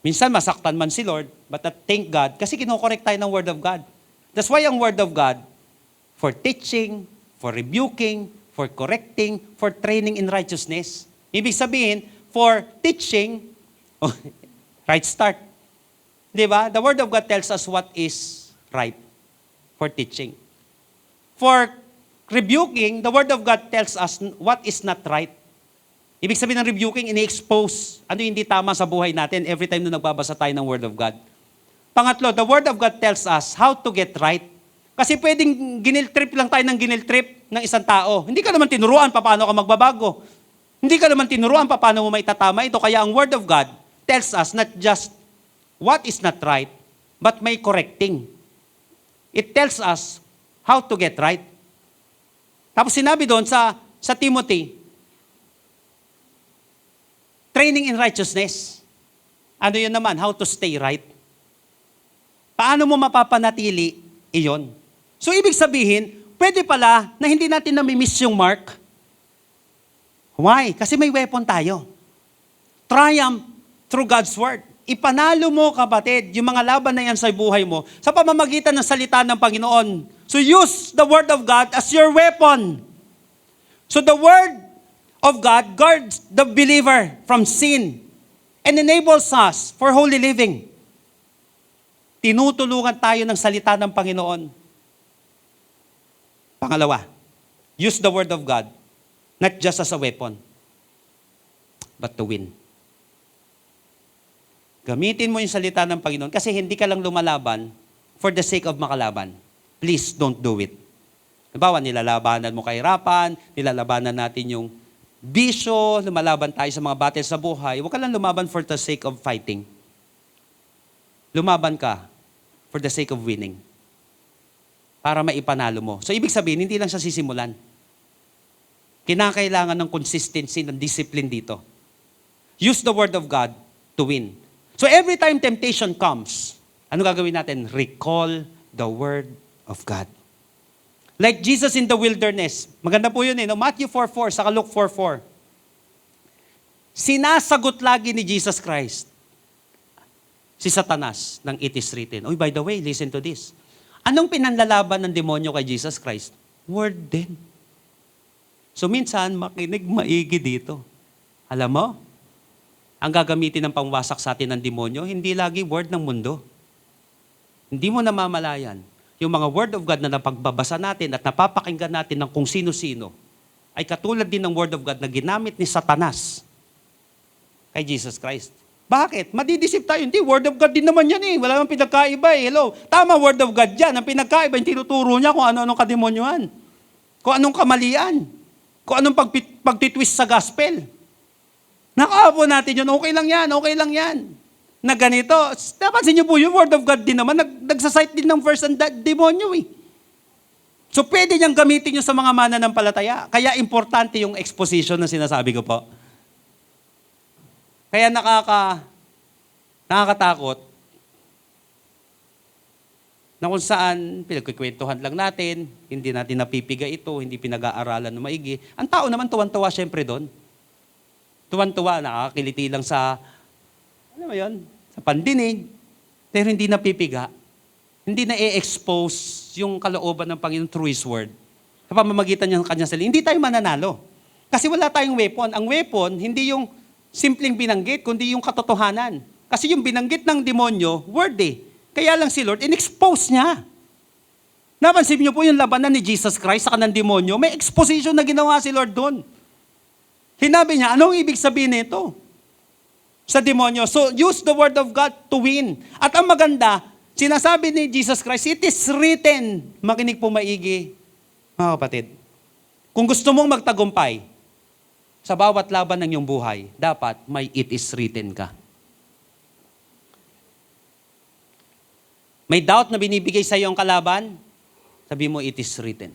S1: Minsan masaktan man si Lord, but thank God, kasi kinokorek tayo ng Word of God. That's why ang Word of God, for teaching, for rebuking, for correcting, for training in righteousness. Ibig sabihin, for teaching, right start. Di ba? The Word of God tells us what is right for teaching. For rebuking, the Word of God tells us what is not right. Ibig sabihin ng rebuking, ini-expose ano yung hindi tama sa buhay natin every time na nagbabasa tayo ng Word of God. Pangatlo, the Word of God tells us how to get right. Kasi pwedeng giniltrip lang tayo ng giniltrip ng isang tao. Hindi ka naman tinuruan paano ka magbabago. Hindi ka naman tinuruan paano mo maitatama ito. Kaya ang Word of God tells us not just what is not right, but may correcting. It tells us how to get right. Tapos sinabi doon sa Timothy, training in righteousness. Ano yun naman? How to stay right. Paano mo mapapanatili iyon? So ibig sabihin, pwede pala na hindi natin nami-miss yung mark. Why? Kasi may weapon tayo. Triumph through God's Word. Ipanalo mo, kapatid, yung mga laban na yan sa buhay mo sa pamamagitan ng salita ng Panginoon. So use the Word of God as your weapon. So the Word of God guards the believer from sin and enables us for holy living. Tinutulungan tayo ng salita ng Panginoon. Pangalawa, use the Word of God not just as a weapon, but to win. Gamitin mo yung salita ng Panginoon kasi hindi ka lang lumalaban for the sake of makalaban. Please don't do it. Halimbawa, nilalabanan mo kahirapan, nilalabanan natin yung bisyo, lumalaban tayo sa mga battle sa buhay. Huwag ka lang lumaban for the sake of fighting. Lumaban ka for the sake of winning. Para maipanalo mo. So, ibig sabihin, hindi lang siya sisimulan. Kinakailangan ng consistency, ng discipline dito. Use the Word of God to win. So, every time temptation comes, ano gagawin natin? Recall the Word of God. Like Jesus in the wilderness. Maganda po yun no? Matthew 4:4, saka Luke 4:4. Sinasagot lagi ni Jesus Christ si Satanas ng it is written. Oh, by the way, listen to this. Anong pinanlalaban ng demonyo kay Jesus Christ? Word din. So minsan, makinig maigi dito. Alam mo, ang gagamitin ng pangwasak sa atin ng demonyo, hindi lagi word ng mundo. Hindi mo namamalayan. Yung mga Word of God na napagbabasa natin at napapakinggan natin ng kung sino-sino, ay katulad din ng Word of God na ginamit ni Satanas kay Jesus Christ. Bakit? Madidisip tayo. Hindi, Word of God din naman yan eh. Wala namang pinagkaiba eh. Hello, tama Word of God yan. Ang pinagkaiba, yung tinuturo niya kung ano-anong kademonyohan. Kung anong kamalian. Kung anong pagtitwist sa gospel. Nakaapo natin yun, okay lang yan. Na ganito, napansin niyo po yung Word of God din naman, nagsasite din ng verse ang demonyo eh. So pwede niyang gamitin yun sa mga mananampalataya. Kaya importante yung exposition na sinasabi ko po. Kaya nakakatakot na kung saan pinagkikwentuhan lang natin, hindi natin napipiga ito, hindi pinag-aaralan na maigi. Ang tao naman tuwan-tuwa syempre doon. Tuwan-tuwa, nakakiliti lang sa, ano mo yun, sa pandinig, pero hindi napipiga. hindi na i-expose yung kalooban ng Panginoon through His Word, sa pamamagitan niya ng kanyang salita, hindi tayo mananalo. Kasi wala tayong weapon. Ang weapon, hindi yung simpleng binanggit, kundi yung katotohanan. Kasi yung binanggit ng demonyo, word eh. Kaya lang si Lord, in-expose niya. Napansin niyo po yung labanan ni Jesus Christ sa kanang demonyo, may exposition na ginawa si Lord doon. Hinabi niya, anong ibig sabihin nito? Sa demonyo. So, use the word of God to win. At ang maganda, sinasabi ni Jesus Christ, it is written. Makinig po maigi, mga kapatid. Kung gusto mong magtagumpay sa bawat laban ng iyong buhay, dapat may it is written ka. May doubt na binibigay sa iyo ang kalaban, sabi mo, it is written.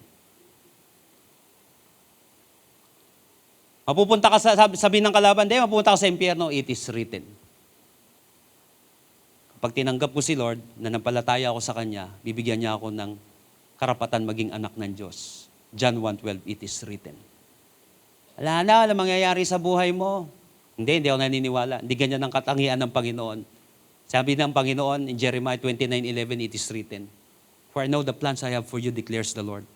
S1: Mapupunta ka sabi ng kalaban, mapupunta ka sa impyerno, it is written. Kapag tinanggap ko si Lord, nanampalataya ako sa Kanya, bibigyan niya ako ng karapatan maging anak ng Diyos. John 1:12, it is written. Wala mangyayari sa buhay mo. Hindi ako naniniwala. Hindi ganyan ang katangian ng Panginoon. Sabi ng Panginoon in Jeremiah 29:11, it is written. For I know the plans I have for you, declares the Lord.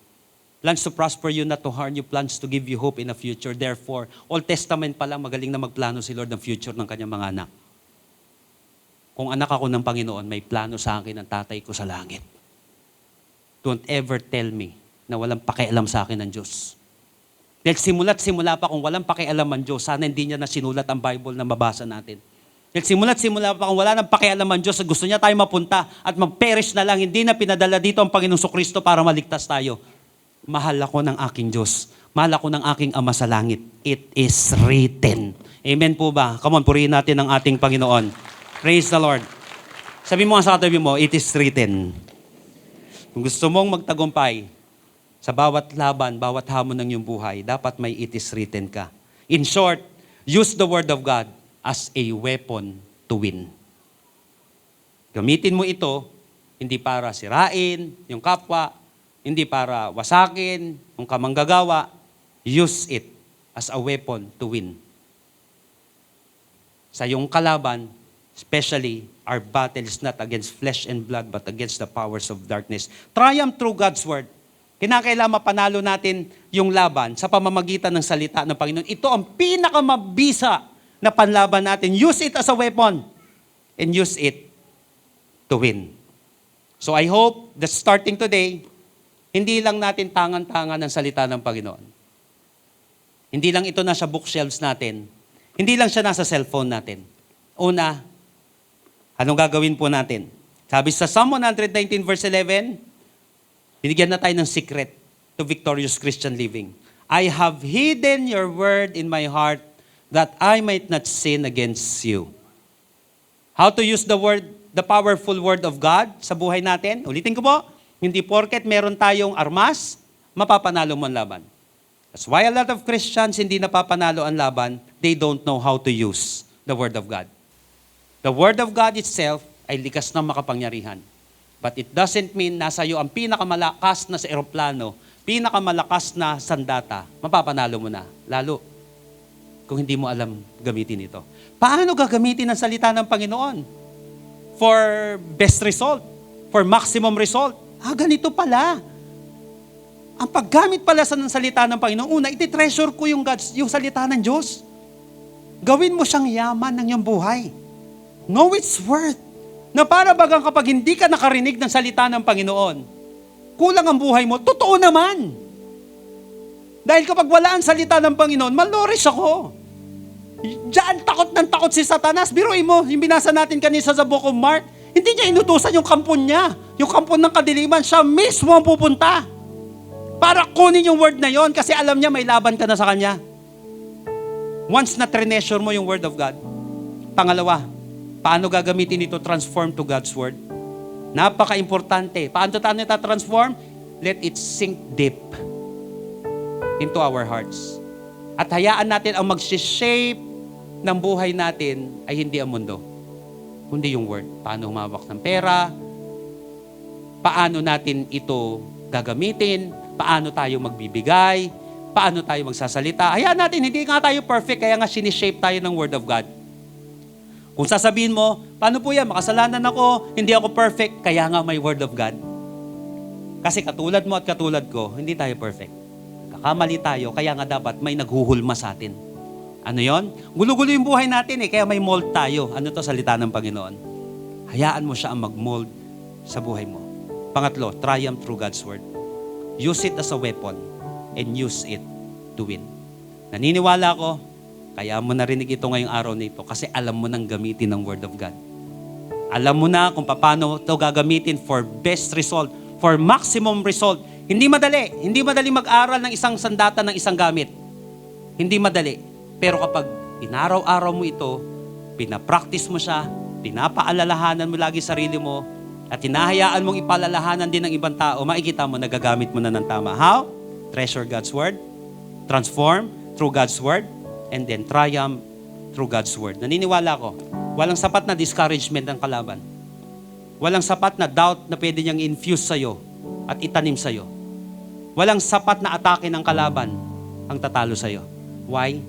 S1: Plans to prosper you, not to harm you. Plans to give you hope in the future. Therefore, Old Testament pa lang, magaling na magplano si Lord ng future ng kanyang mga anak. Kung anak ako ng Panginoon, may plano sa akin ang tatay ko sa langit. Don't ever tell me na walang pakialam sa akin ng Diyos. Dahil simula pa kung walang pakialam ang Diyos, sana hindi niya na sinulat ang Bible na mabasa natin. Dahil simula pa kung wala nang pakialam ang Diyos, gusto niya tayo mapunta at mag-perish na lang, hindi na pinadala dito ang Panginoong Kristo para maligtas tayo. Mahal ako ng aking Diyos. Mahal ako ng aking Ama sa langit. It is written. Amen po ba? Come on, purihin natin ang ating Panginoon. Praise the Lord. Sabi mo nga sa katabi mo, it is written. Kung gusto mong magtagumpay sa bawat laban, bawat hamon ng iyong buhay, dapat may it is written ka. In short, use the Word of God as a weapon to win. Gamitin mo ito, hindi para sirain yung kapwa, hindi para wasakin yung kamanggagawa. Use it as a weapon to win. Sa iyong kalaban, especially, our battle is not against flesh and blood, but against the powers of darkness. Triumph through God's Word. Kinakailangan mapanalo natin yung laban sa pamamagitan ng salita ng Panginoon. Ito ang pinakamabisa na panlaban natin. Use it as a weapon and use it to win. So I hope that starting today, hindi lang natin tangan-tangan ang salita ng Panginoon. Hindi lang ito nasa bookshelves natin. Hindi lang siya nasa cellphone natin. Una, anong gagawin po natin? Sabi sa Psalm 119 verse 11, binigyan na tayo ng secret to victorious Christian living. I have hidden your word in my heart that I might not sin against you. How to use the word, the powerful word of God sa buhay natin? Ulitin ko po, hindi porket meron tayong armas, mapapanalo mo ang laban. That's why a lot of Christians hindi napapanalo ang laban, they don't know how to use the word of God. The word of God itself ay likas ng makapangyarihan. But it doesn't mean nasa iyo ang pinakamalakas na sa eroplano, pinakamalakas na sandata, mapapanalo mo na. Lalo, kung hindi mo alam gamitin ito. Paano gagamitin ang salita ng Panginoon? For best result, for maximum result. Ganito pala. Ang paggamit pala ng salita ng Panginoon, una, iti-treasure ko yung salita ng Diyos. Gawin mo siyang yaman ng iyong buhay. Know its worth. Na para bagang kapag hindi ka nakarinig ng salita ng Panginoon, kulang ang buhay mo, totoo naman. Dahil kapag wala ang salita ng Panginoon, malnourished ako. Diyan, takot ng takot si Satanas. Biruin mo, yung binasa natin kanina sa Book of Mark, hindi niya inutusan yung kampon niya. Yung kampon ng kadiliman, siya mismo ang pupunta. Para kunin yung word na yon kasi alam niya may laban ka na sa kanya. Once na treasure mo yung word of God. Pangalawa, paano gagamitin ito transform to God's word? Napaka-importante. Paano tayo transform? Let it sink deep into our hearts. At hayaan natin ang mag-shape ng buhay natin ay hindi ang mundo, kundi yung word. Paano humawak ng pera? Paano natin ito gagamitin? Paano tayo magbibigay? Paano tayo magsasalita? Hayaan natin, hindi nga tayo perfect, kaya nga sinishape tayo ng Word of God. Kung sasabihin mo, paano po yan? Makasalanan ako, hindi ako perfect, kaya nga may Word of God. Kasi katulad mo at katulad ko, hindi tayo perfect. Kakamali tayo, kaya nga dapat may naghuhulma sa atin. Ano yon? Gulo-gulo yung buhay natin kaya may mold tayo. Ano to? Salita ng Panginoon. Hayaan mo siya ang mag-mold sa buhay mo. Pangatlo, triumph through God's Word. Use it as a weapon and use it to win. Naniniwala ko, kaya mo narinig ito ngayong araw na ito kasi alam mo nang gamitin ng Word of God. Alam mo na kung paano ito gagamitin for best result, for maximum result. Hindi madali. Hindi madali mag-aral ng isang sandata ng isang gamit. Hindi madali. Pero kapag inaraw-araw mo ito, pinapractice mo siya, pinapaalalahanan mo lagi sarili mo, at hinahayaan mong ipalalahanan din ng ibang tao, makikita mo, nagagamit mo na ng tama. How? Treasure God's Word, transform through God's Word, and then triumph through God's Word. Naniniwala ko, walang sapat na discouragement ng kalaban. Walang sapat na doubt na pwede niyang infuse sa'yo at itanim sa'yo. Walang sapat na atake ng kalaban ang tatalo sa'yo. Why?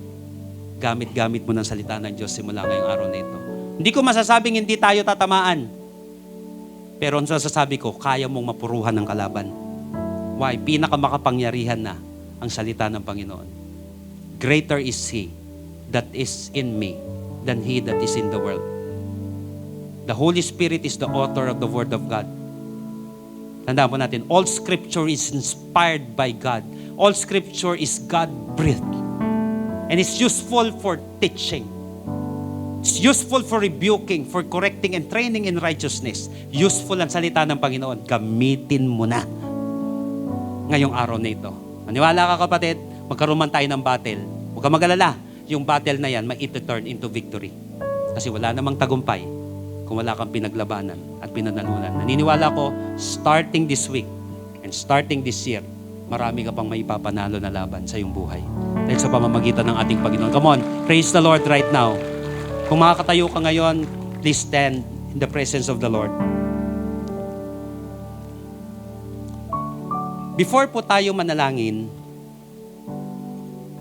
S1: Gamit-gamit mo ng salita ng Diyos simula ngayong araw na ito. Hindi ko masasabing hindi tayo tatamaan. Pero ang sasasabi ko, kaya mong mapuruhan ng kalaban. Why? Pinakamakapangyarihan na ang salita ng Panginoon. Greater is He that is in me than he that is in the world. The Holy Spirit is the author of the Word of God. Tandaan po natin, all Scripture is inspired by God. All Scripture is God-breathed. And it's useful for teaching. It's useful for rebuking, for correcting and training in righteousness. Useful ang salita ng Panginoon. Gamitin mo na ngayong araw na ito. Maniwala ka kapatid, magkaroon man tayo ng battle. Huwag ka mag-alala. Yung battle na yan, may ito-turn into victory. Kasi wala namang tagumpay kung wala kang pinaglabanan at pinanalunan. Naniniwala ko, starting this week and starting this year, marami ka pang maipapanalo na laban sa iyong buhay. Dahil sa pamamagitan ng ating Panginoon. Come on, praise the Lord right now. Kung makakatayo ka ngayon, please stand in the presence of the Lord. Before po tayo manalangin,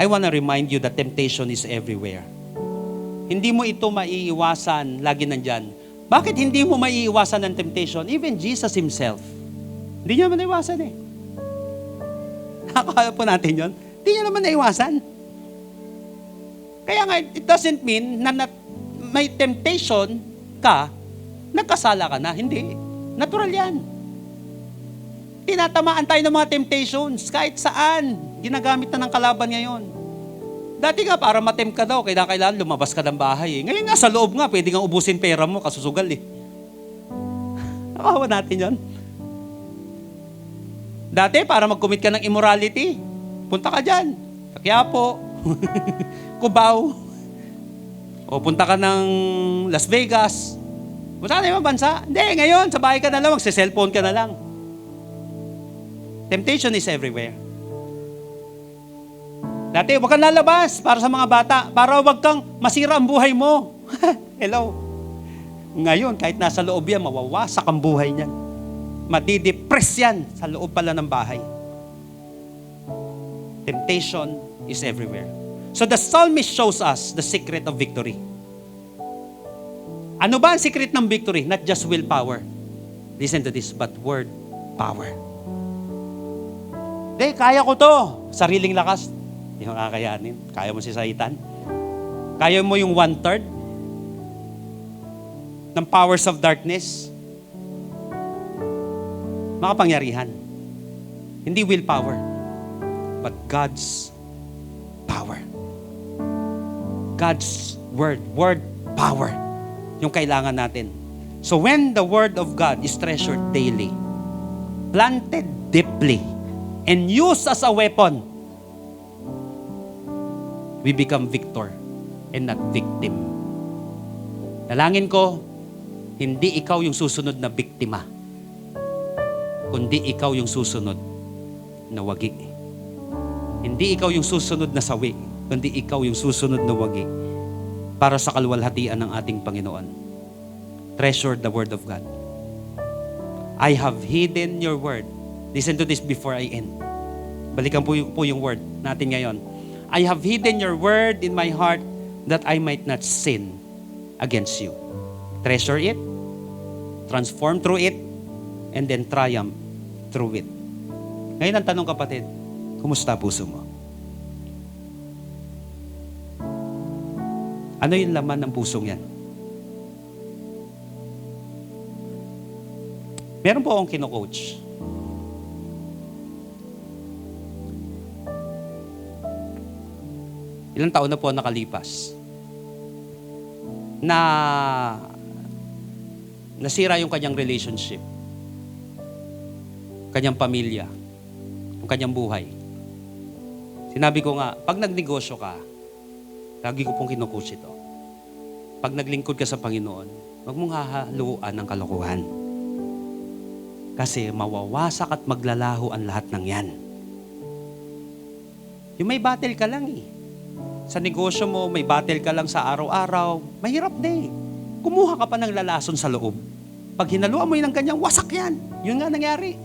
S1: I want to remind you that temptation is everywhere. Hindi mo ito maiiwasan, lagi nandyan. Bakit hindi mo maiiwasan ng temptation? Even Jesus Himself. Hindi niya naman naiwasan eh. Nakakaya po natin yun. Hindi niya naman naiwasan. Kaya nga, it doesn't mean na may temptation ka, nagkasala ka na. Hindi. Natural yan. Tinatamaan tayo ng mga temptations kahit saan. Ginagamit na ng kalaban ngayon. Dati nga, para matempt ka daw, kailangan lumabas ka ng bahay. Ngayon nga, sa loob nga, pwede kang ubusin pera mo, kasusugal eh. Nakawa natin yan. Dati, para mag-commit ka ng immorality, punta ka dyan. Sa Quiapo, Cubao, o punta ka ng Las Vegas. Punta ka na ibang bansa. Hindi, ngayon, sa bahay ka na lang, magse-cellphone ka na lang. Temptation is everywhere. Dati, huwag kang lalabas para sa mga bata, para huwag kang masira ang buhay mo. Hello. Ngayon, kahit nasa loob yan, mawawasak ang buhay niyan. Madidepress yan sa loob pala ng bahay. Temptation is everywhere. So the psalmist shows us the secret of victory. Ano ba ang secret ng victory? Not just willpower. Listen to this, but word power. Hindi, kaya ko to. Sariling lakas. Hindi mo kakayanin. Kaya mo si Satan. Kaya mo yung 1/3 ng powers of darkness. Makapangyarihan. Hindi willpower, but God's power. God's word. Word power. Yung kailangan natin. So when the word of God is treasured daily, planted deeply, and used as a weapon, we become victor and not victim. Dalangin ko, hindi ikaw yung susunod na biktima, kundi ikaw yung susunod na wagi. Hindi ikaw yung susunod na sawi, kundi ikaw yung susunod na wagi para sa kalwalhatian ng ating Panginoon. Treasure the Word of God. I have hidden your Word. Listen to this before I end. Balikan po yung word natin ngayon. I have hidden your word in my heart that I might not sin against you. Treasure it, transform through it, and then triumph through it. Ngayon ang tanong, kapatid, kumusta puso mo? Ano yung laman ng pusong yan? Meron po akong kino-coach. Ilang taon na po nakalipas na nasira yung kanyang relationship, kanyang pamilya, yung kanyang buhay. Sinabi ko nga, pag nagnegosyo ka, lagi ko pong kino-coach ito. Pag naglingkod ka sa Panginoon, huwag mong hahaluan ng kalokohan. Kasi mawawasak at maglalaho ang lahat ng yan. Yung may battle ka lang eh. Sa negosyo mo, may battle ka lang sa araw-araw, mahirap na eh. Kumuha ka pa ng lalason sa loob. Pag hinaluan mo yun ng kanyang, wasak yan. Yun nga nangyari.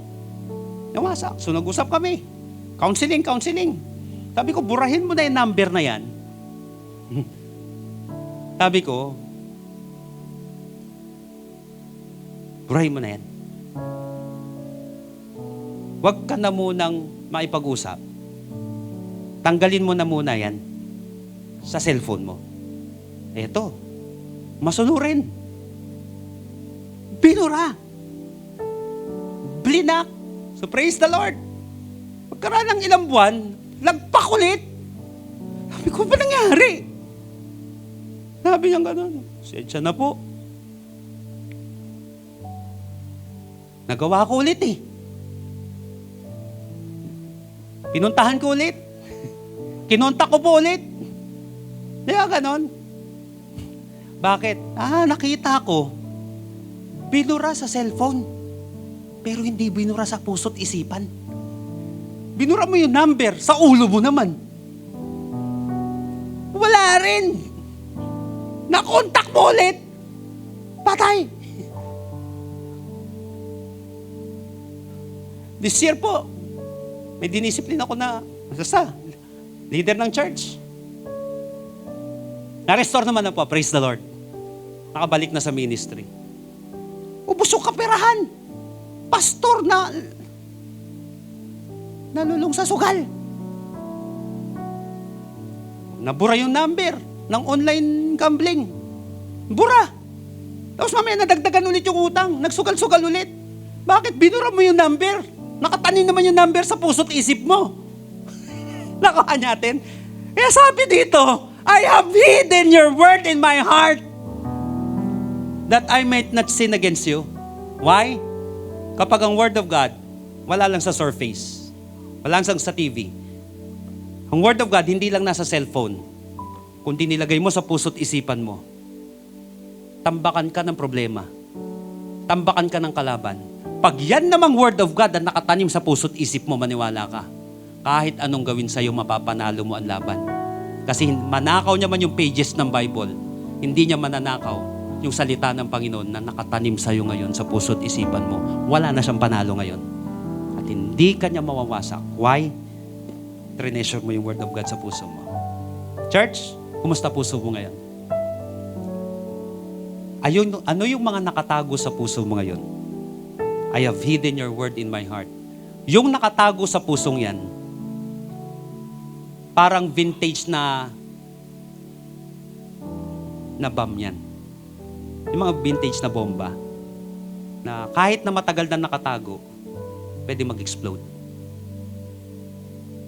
S1: Nawasak. So nag-usap kami. Counseling. Sabi ko, burahin mo na yung number na yan. Sabi ko, burahin mo na yan. Huwag ka na munang maipag-usap. Tanggalin mo na muna yan sa cellphone mo. Eto, masunurin. Binura. Blinak. So praise the Lord. Pagkaraan ng ilang buwan, nagpakulit. Sabi ko, ba nangyari? Sabi niya gano'n, sensya na po. Nagawa ko ulit eh. Pinuntahan ko ulit. Kinontak ko po ulit. Kaya ganon. Bakit? Nakita ko. Binura sa cellphone. Pero hindi binura sa puso't isipan. Binura mo yung number, sa ulo mo naman. Wala rin. Nakontak mo ulit. Patay. This year po, may dinisiplina ako na, leader ng church. Na-restore naman na po, praise the Lord. Nakabalik na sa ministry. Ubus yung kaperahan. Pastor na nalulong sa sugal. Nabura yung number ng online gambling. Bura. Tapos mamaya nadagdagan ulit yung utang. Nagsugal-sugal ulit. Bakit? Binura mo yung number. Nakatanim naman yung number sa puso't isip mo. Nakuha natin. Kaya sabi dito, I have hidden your word in my heart that I might not sin against you. Why? Kapag ang word of God, wala lang sa surface. Wala lang sa TV. Ang word of God, hindi lang nasa cellphone. Kundi nilagay mo sa puso't isipan mo. Tambakan ka ng problema. Tambakan ka ng kalaban. Pag yan namang word of God na nakatanim sa puso't isip mo, maniwala ka. Kahit anong gawin sa'yo, mapapanalo mo ang laban. Kasi manakaw niya man yung pages ng Bible, hindi niya mananakaw yung salita ng Panginoon na nakatanim sa'yo ngayon sa puso't isipan mo. Wala na siyang panalo ngayon. At hindi ka niya mawawasak. Why? Treasure mo yung word of God sa puso mo. Church, kumusta puso mo ngayon? Ano yung mga nakatago sa puso mo ngayon? I have hidden your word in my heart. Yung nakatago sa pusong yan, parang vintage na bomb yan. Yung mga vintage na bomba, na kahit na matagal na nakatago, pwede mag-explode.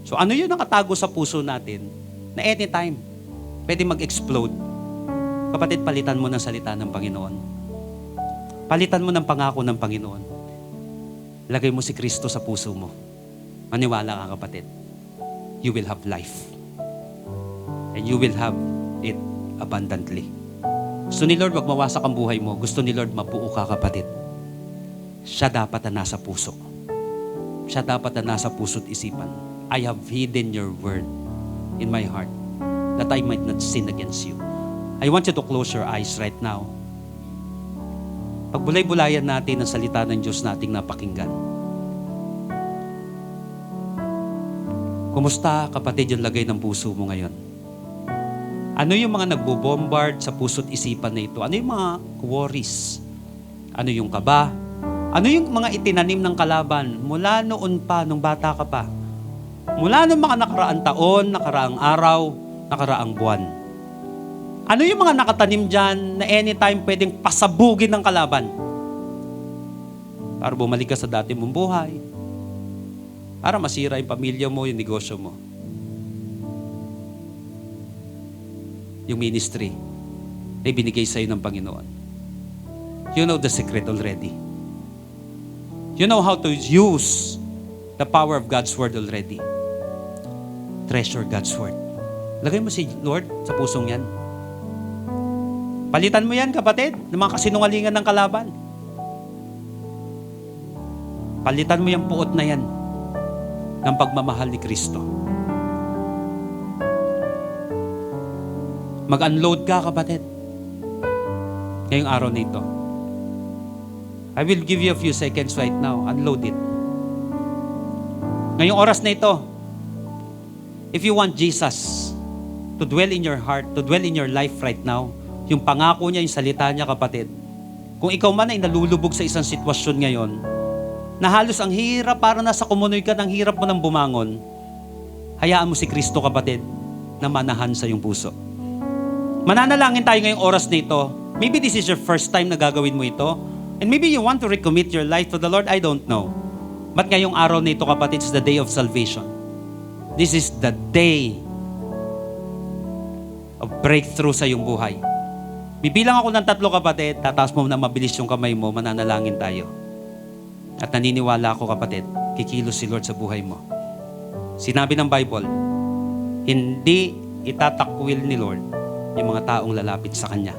S1: So ano yun nakatago sa puso natin, na anytime, pwede mag-explode. Kapatid, palitan mo ng salita ng Panginoon. Palitan mo ng pangako ng Panginoon. Lagay mo si Kristo sa puso mo. Maniwala ka, kapatid. You will have life. And you will have it abundantly. Gusto ni Lord, wag mawasak ang buhay mo. Gusto ni Lord, mabuo ka, kapatid. Siya dapat na nasa puso. Siya dapat na nasa puso't isipan. I have hidden your word in my heart that I might not sin against you. I want you to close your eyes right now. Pagbulay-bulayan natin ang salita ng Diyos nating napakinggan. Kumusta, kapatid, yung lagay ng puso mo ngayon? Ano yung mga nagbo-bombard sa puso't isipan na ito? Ano yung mga worries? Ano yung kaba? Ano yung mga itinanim ng kalaban mula noon pa, nung bata ka pa? Mula noong mga nakaraang taon, nakaraang araw, nakaraang buwan. Ano yung mga nakatanim dyan na anytime pwedeng pasabugin ng kalaban? Para bumalik ka sa dati mong buhay. Para masira yung pamilya mo, yung negosyo mo. Yung ministry na ibinigay sa'yo ng Panginoon. You know the secret already. You know how to use the power of God's Word already. Treasure God's Word. Lagay mo si Lord sa pusong yan. Palitan mo yan, kapatid, ng mga kasinungalingan ng kalaban. Palitan mo yung puot na yan ng pagmamahal ni Kristo. Mag-unload ka, kapatid. Ngayong araw na ito. I will give you a few seconds right now. Unload it. Ngayong oras na ito, if you want Jesus to dwell in your heart, to dwell in your life right now, yung pangako niya, yung salita niya, kapatid, kung ikaw man ay nalulubog sa isang sitwasyon ngayon, na halos ang hirap, parang nasa kumunoy ka, ng hirap mo nang bumangon, hayaan mo si Kristo, kapatid, na manahan sa iyong puso. Mananalangin tayo ngayong oras na ito. Maybe this is your first time na gagawin mo ito. And maybe you want to recommit your life to the Lord. I don't know. But ngayong araw na ito, kapatid, is the day of salvation. This is the day of breakthrough sa iyong buhay. Bibilang ako ng 3, kapatid. Tataas mo na mabilis yung kamay mo. Mananalangin tayo. At naniniwala ako, kapatid, kikilos si Lord sa buhay mo. Sinabi ng Bible, hindi itatakwil ni Lord yung mga taong lalapit sa Kanya.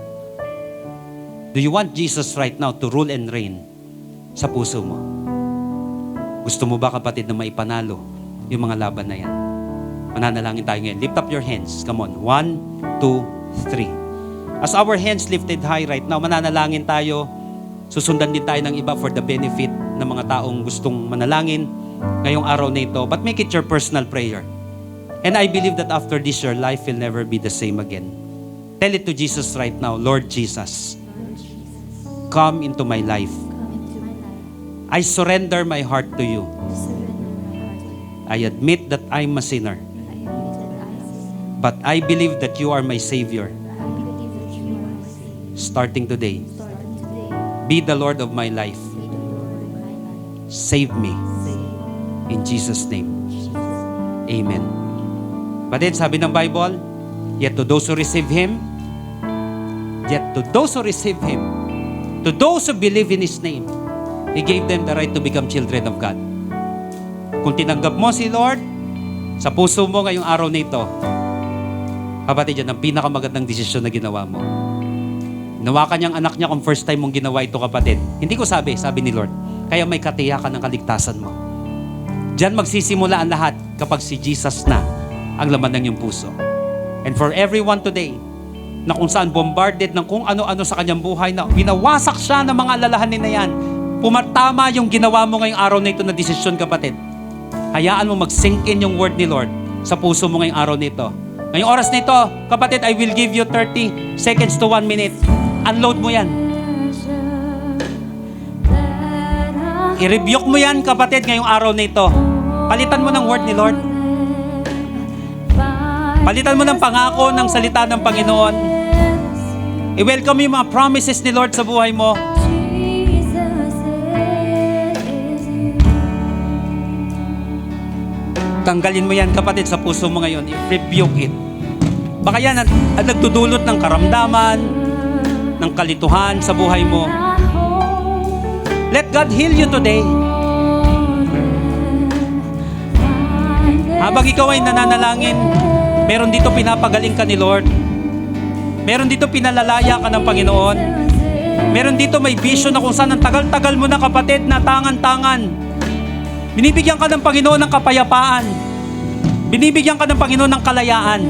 S1: Do you want Jesus right now to rule and reign sa puso mo? Gusto mo ba, kapatid, na maipanalo yung mga laban na yan? Mananalangin tayo ngayon. Lift up your hands. Come on. 1, 2, 3. As our hands lifted high right now, mananalangin tayo. Susundan din tayo ng iba for the benefit ng mga taong gustong manalangin ngayong araw na ito. But make it your personal prayer. And I believe that after this, your life will never be the same again. Tell it to Jesus right now. Lord Jesus, come into my life. I surrender my heart to you. I admit that I'm a sinner. But I believe that you are my Savior. Starting today, be the Lord of my life. Save me. In Jesus' name. Amen. But then, sabi ng Bible, yet to those who receive Him, to those who believe in His name, He gave them the right to become children of God. Kung tinanggap mo si Lord sa puso mo ngayong araw na ito, kapatid, yan ang pinakamagandang desisyon na ginawa mo. Ginawa ka niyang anak niya kung first time mong ginawa ito, kapatid. Hindi ko sabi ni Lord. Kaya may katiyakan ng kaligtasan mo. Diyan magsisimula ang lahat kapag si Jesus na ang laman ng iyong puso. And for everyone today, na kung saan bombarded ng kung ano-ano sa kanyang buhay, na winawasak siya ng mga alalahanin na yan, pumatama yung ginawa mo ngayong araw na ito na desisyon, kapatid. Hayaan mo mag-sink in yung word ni Lord sa puso mo ngayong araw na ito. Ngayong oras na ito, kapatid, I will give you 30 seconds to 1 minute. Unload mo yan. I-rebuke mo yan, kapatid, ngayong araw na ito. Palitan mo ng word ni Lord. Palitan mo ng pangako ng salita ng Panginoon. I-welcome yung mga promises ni Lord sa buhay mo. Tanggalin mo yan, kapatid, sa puso mo ngayon. I-rebuke it. Baka yan ang nagdudulot ng karamdaman, ng kalituhan sa buhay mo. Let God heal you today. Habang ikaw ay nananalangin, meron dito pinapagaling ka ni Lord. Meron dito pinalalaya ka ng Panginoon. Meron dito may vision na kung saan ang tagal-tagal mo na, kapatid, na tangan-tangan. Binibigyan ka ng Panginoon ng kapayapaan. Binibigyan ka ng Panginoon ng kalayaan.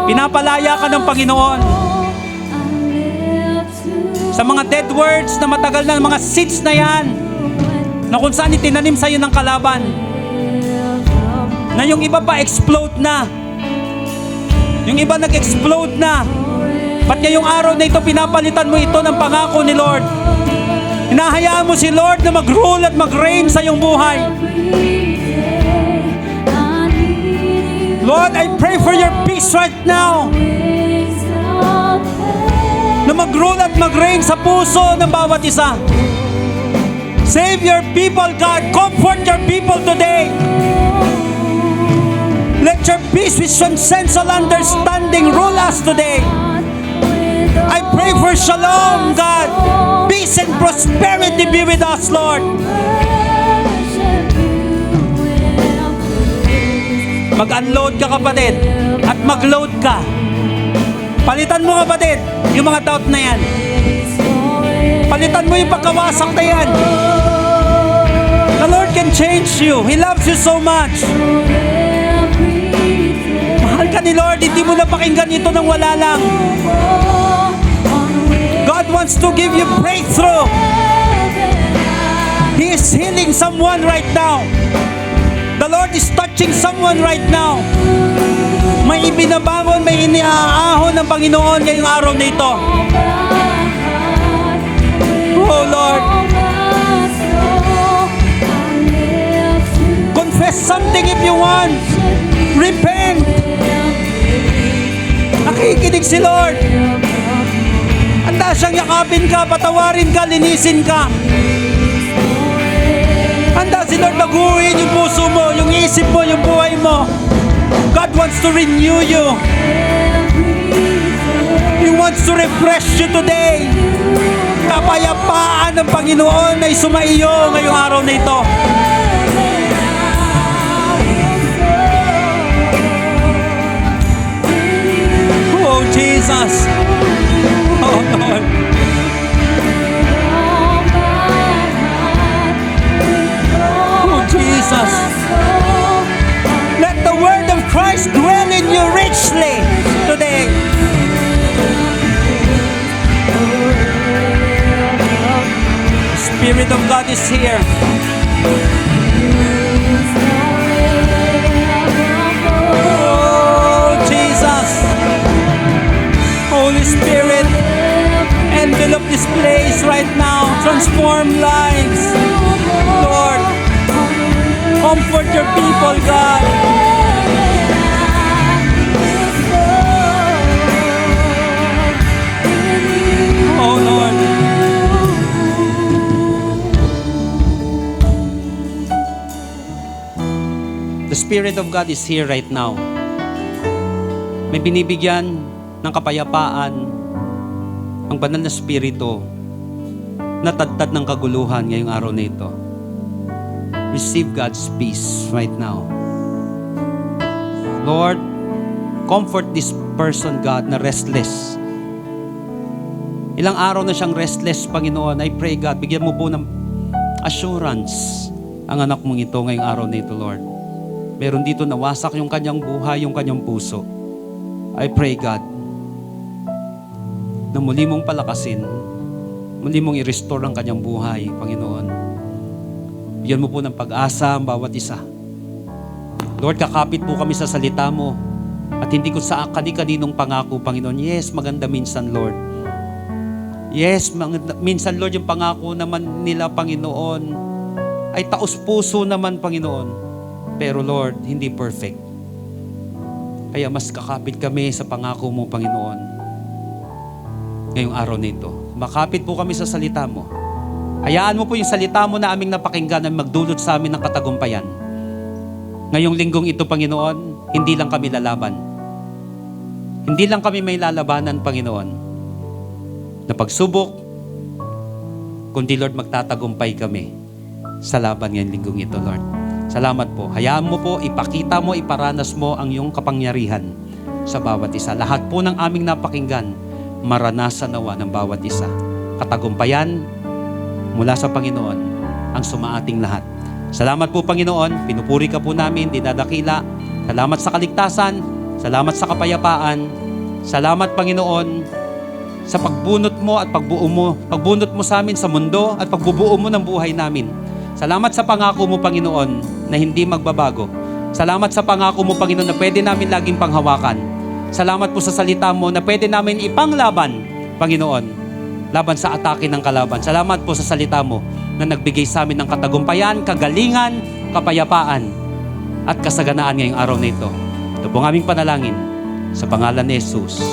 S1: Pinapalaya ka ng Panginoon sa mga dead words na matagal na, mga seeds na yan, na kung saan itinanim sa'yo ng kalaban. Na yung iba pa explode na. Yung iba nag-explode na. Ba't ngayong araw na ito, pinapalitan mo ito ng pangako ni Lord? Hinahayaan mo si Lord na mag-rule at mag-reign sa iyong buhay. Lord, I pray for your peace right now. Na mag-rule at mag-reign sa puso ng bawat isa. Save your people, God. Comfort your people today. Let your peace which transcends all understanding rule us today. I pray for shalom, God. Peace and prosperity be with us, Lord. Mag-unload ka, kapatid, at mag-load ka. Palitan mo, kapatid, yung mga doubt na yan. Palitan mo yung pagkawasak na yan. The Lord can change you. He loves you so much. Mahal ka ni Lord, hindi mo na pakinggan ito nang wala lang. God wants to give you breakthrough. He is healing someone right now. The Lord is touching someone right now. May ibinabangon, may iniaahon ng Panginoon ngayong araw na ito. Oh Lord. Confess something if you want. Repent. Nakikinig si Lord. Handa siyang yakapin ka, patawarin ka, linisin ka. Handa si Lord baguhin yung puso mo, yung isip mo, yung buhay mo. God wants to renew you. He wants to refresh you today. Kapayapaan ng Panginoon ay sumaiyo ngayong araw na ito. Oh Jesus. Oh Lord. Oh Jesus. Let the word of Christ dwell in you richly today. The Spirit of God is here. Oh Jesus. Holy Spirit, envelop this place right now. Transform lives. Lord, comfort your people, God. Oh Lord. The Spirit of God is here right now. May binibigyan ng kapayapaan ang banal na Espiritu na tadtad ng kaguluhan ngayong araw na ito. Receive God's peace right now. Lord, comfort this person, God, na restless. Ilang araw na siyang restless, Panginoon. I pray, God, bigyan mo po ng assurance ang anak mong ito ngayong araw na ito, Lord. Meron dito nawasak yung kanyang buhay, yung kanyang puso. I pray, God, na muli mong palakasin, muli mong i-restore ang kanyang buhay, Panginoon. Bigyan mo po ng pag-asa ang bawat isa. Lord, kakapit po kami sa salita mo at hindi ko sa kani-kaninong pangako, Panginoon. Yes, maganda minsan, Lord. Yes, minsan, Lord, yung pangako naman nila, Panginoon, ay taos-puso naman, Panginoon. Pero, Lord, hindi perfect. Kaya mas kakapit kami sa pangako mo, Panginoon. Ngayong araw na ito. Makapit po kami sa salita mo. Hayaan mo po yung salita mo na aming napakinggan na magdulot sa amin ng katagumpayan. Ngayong linggong ito, Panginoon, hindi lang kami lalaban. Hindi lang kami may lalabanan, Panginoon, na pagsubok, kundi, Lord, magtatagumpay kami sa laban ngayong linggong ito, Lord. Salamat po. Hayaan mo po, ipakita mo, iparanas mo ang iyong kapangyarihan sa bawat isa. Lahat po ng aming napakinggan, maranasan nawa ng bawat isa. Katagumpayan mula sa Panginoon ang sumaating lahat. Salamat po, Panginoon. Pinupuri ka po namin, dinadakila. Salamat sa kaligtasan. Salamat sa kapayapaan. Salamat, Panginoon, sa pagbunot mo at pagbunot mo sa amin sa mundo at pagbubuo mo ng buhay namin. Salamat sa pangako mo, Panginoon, na hindi magbabago. Salamat sa pangako mo, Panginoon, na pwede namin laging panghawakan. Salamat po sa salita mo na pwede namin ipanglaban, Panginoon, laban sa atake ng kalaban. Salamat po sa salita mo na nagbigay sa amin ng katagumpayan, kagalingan, kapayapaan, at kasaganaan ngayong araw na ito. Ito po ang aming panalangin sa pangalan ni Jesus.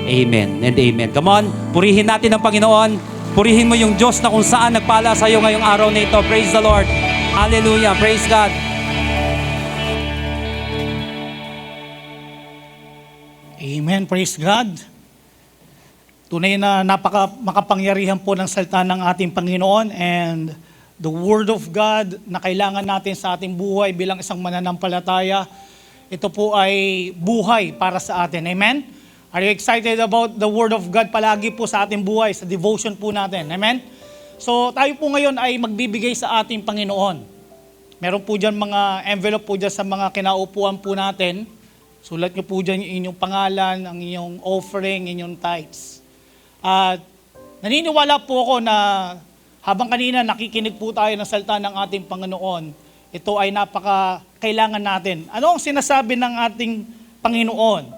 S1: Amen and amen. Come on, purihin natin ang Panginoon. Purihin mo yung Diyos na kung saan nagpala sa iyo ngayong araw na ito. Praise the Lord. Hallelujah. Praise God.
S2: Amen. Praise God. Tunay na makapangyarihan po ng salita ng ating Panginoon and the Word of God na kailangan natin sa ating buhay bilang isang mananampalataya. Ito po ay buhay para sa atin. Amen? Are you excited about the Word of God palagi po sa ating buhay, sa devotion po natin? Amen? So tayo po ngayon ay magbibigay sa ating Panginoon. Meron po dyan mga envelope po dyan sa mga kinaupuan po natin. Sulat nyo po dyan yung inyong pangalan, ang inyong offering, inyong tithes. At naniniwala po ako na habang kanina nakikinig po tayo ng salita ng ating Panginoon, ito ay kailangan natin. Ano ang sinasabi ng ating Panginoon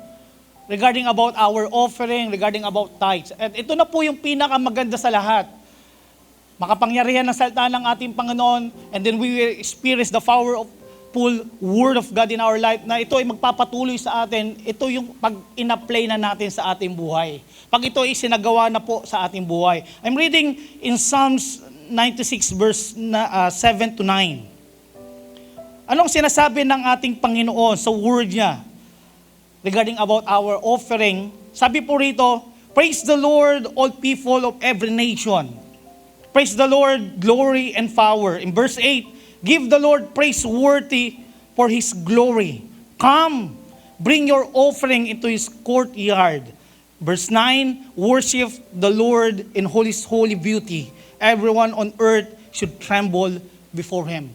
S2: regarding about our offering, regarding about tithes? At ito na po yung pinakamaganda sa lahat. Makapangyarihan ng salita ng ating Panginoon, and then we will experience the powerful Word of God in our life na ito ay magpapatuloy sa atin. Ito yung pag ina-apply na natin sa ating buhay. Pag ito ay sinagawa na po sa ating buhay. I'm reading in Psalms 96 verse 7 to 9. Anong sinasabi ng ating Panginoon sa word niya regarding about our offering? Sabi po rito, praise the Lord, all people of every nation. Praise the Lord, glory and power. In verse 8, give the Lord praise worthy for His glory. Come, bring your offering into His courtyard. Verse 9, worship the Lord in His holy beauty. Everyone on earth should tremble before Him.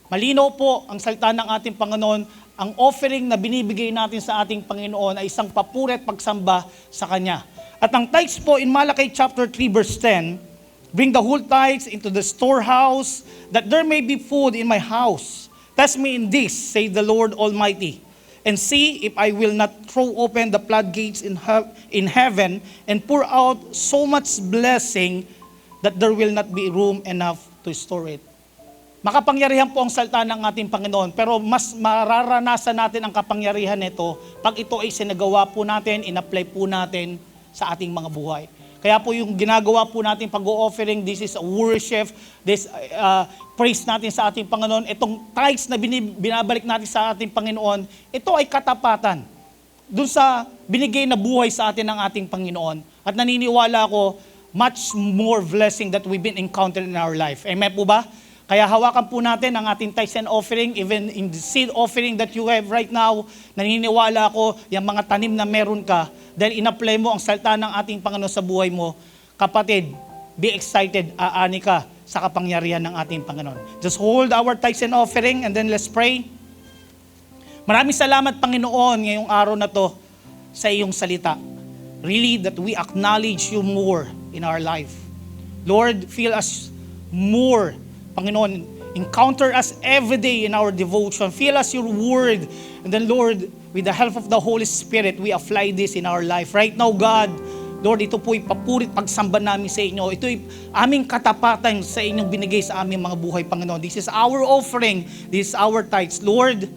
S2: Malinaw po ang salita ng ating Panginoon. Ang offering na binibigay natin sa ating Panginoon ay isang papuri at pagsamba sa Kanya. At ang tithes po in Malachi chapter 3 verse 10, bring the whole tithes into the storehouse, that there may be food in my house. Test me in this, say the Lord Almighty, and see if I will not throw open the floodgates in heaven and pour out so much blessing that there will not be room enough to store it. Makapangyarihan po ang salita ng ating Panginoon, pero mas mararanasan natin ang kapangyarihan nito pag ito ay sinagawa po natin, in-apply po natin sa ating mga buhay. Kaya po yung ginagawa po natin pag-o-offering, this is a worship, this praise natin sa ating Panginoon. Itong tithes na binabalik natin sa ating Panginoon, ito ay katapatan dun sa binigay na buhay sa atin ng ating Panginoon. At naniniwala ako, much more blessing that we've been encountered in our life. Amen po ba? Kaya hawakan po natin ang ating tithes and offering, even in the seed offering that you have right now, naniniwala ako, yung mga tanim na meron ka, dahil in-apply mo ang salita ng ating Panginoon sa buhay mo, kapatid, be excited, aani ka sa kapangyarihan ng ating Panginoon. Just hold our tithes and offering and then let's pray. Maraming salamat, Panginoon, ngayong araw na to sa iyong salita. Really, that we acknowledge you more in our life. Lord, fill us more, Panginoon, encounter us every day in our devotion. Fill us your word. And then, Lord, with the help of the Holy Spirit, we apply this in our life. Right now, God, Lord, ito po'y papurit pagsamba namin sa inyo. Ito'y aming katapatan sa inyong binigay sa aming mga buhay, Panginoon. This is our offering. This is our tithes. Lord,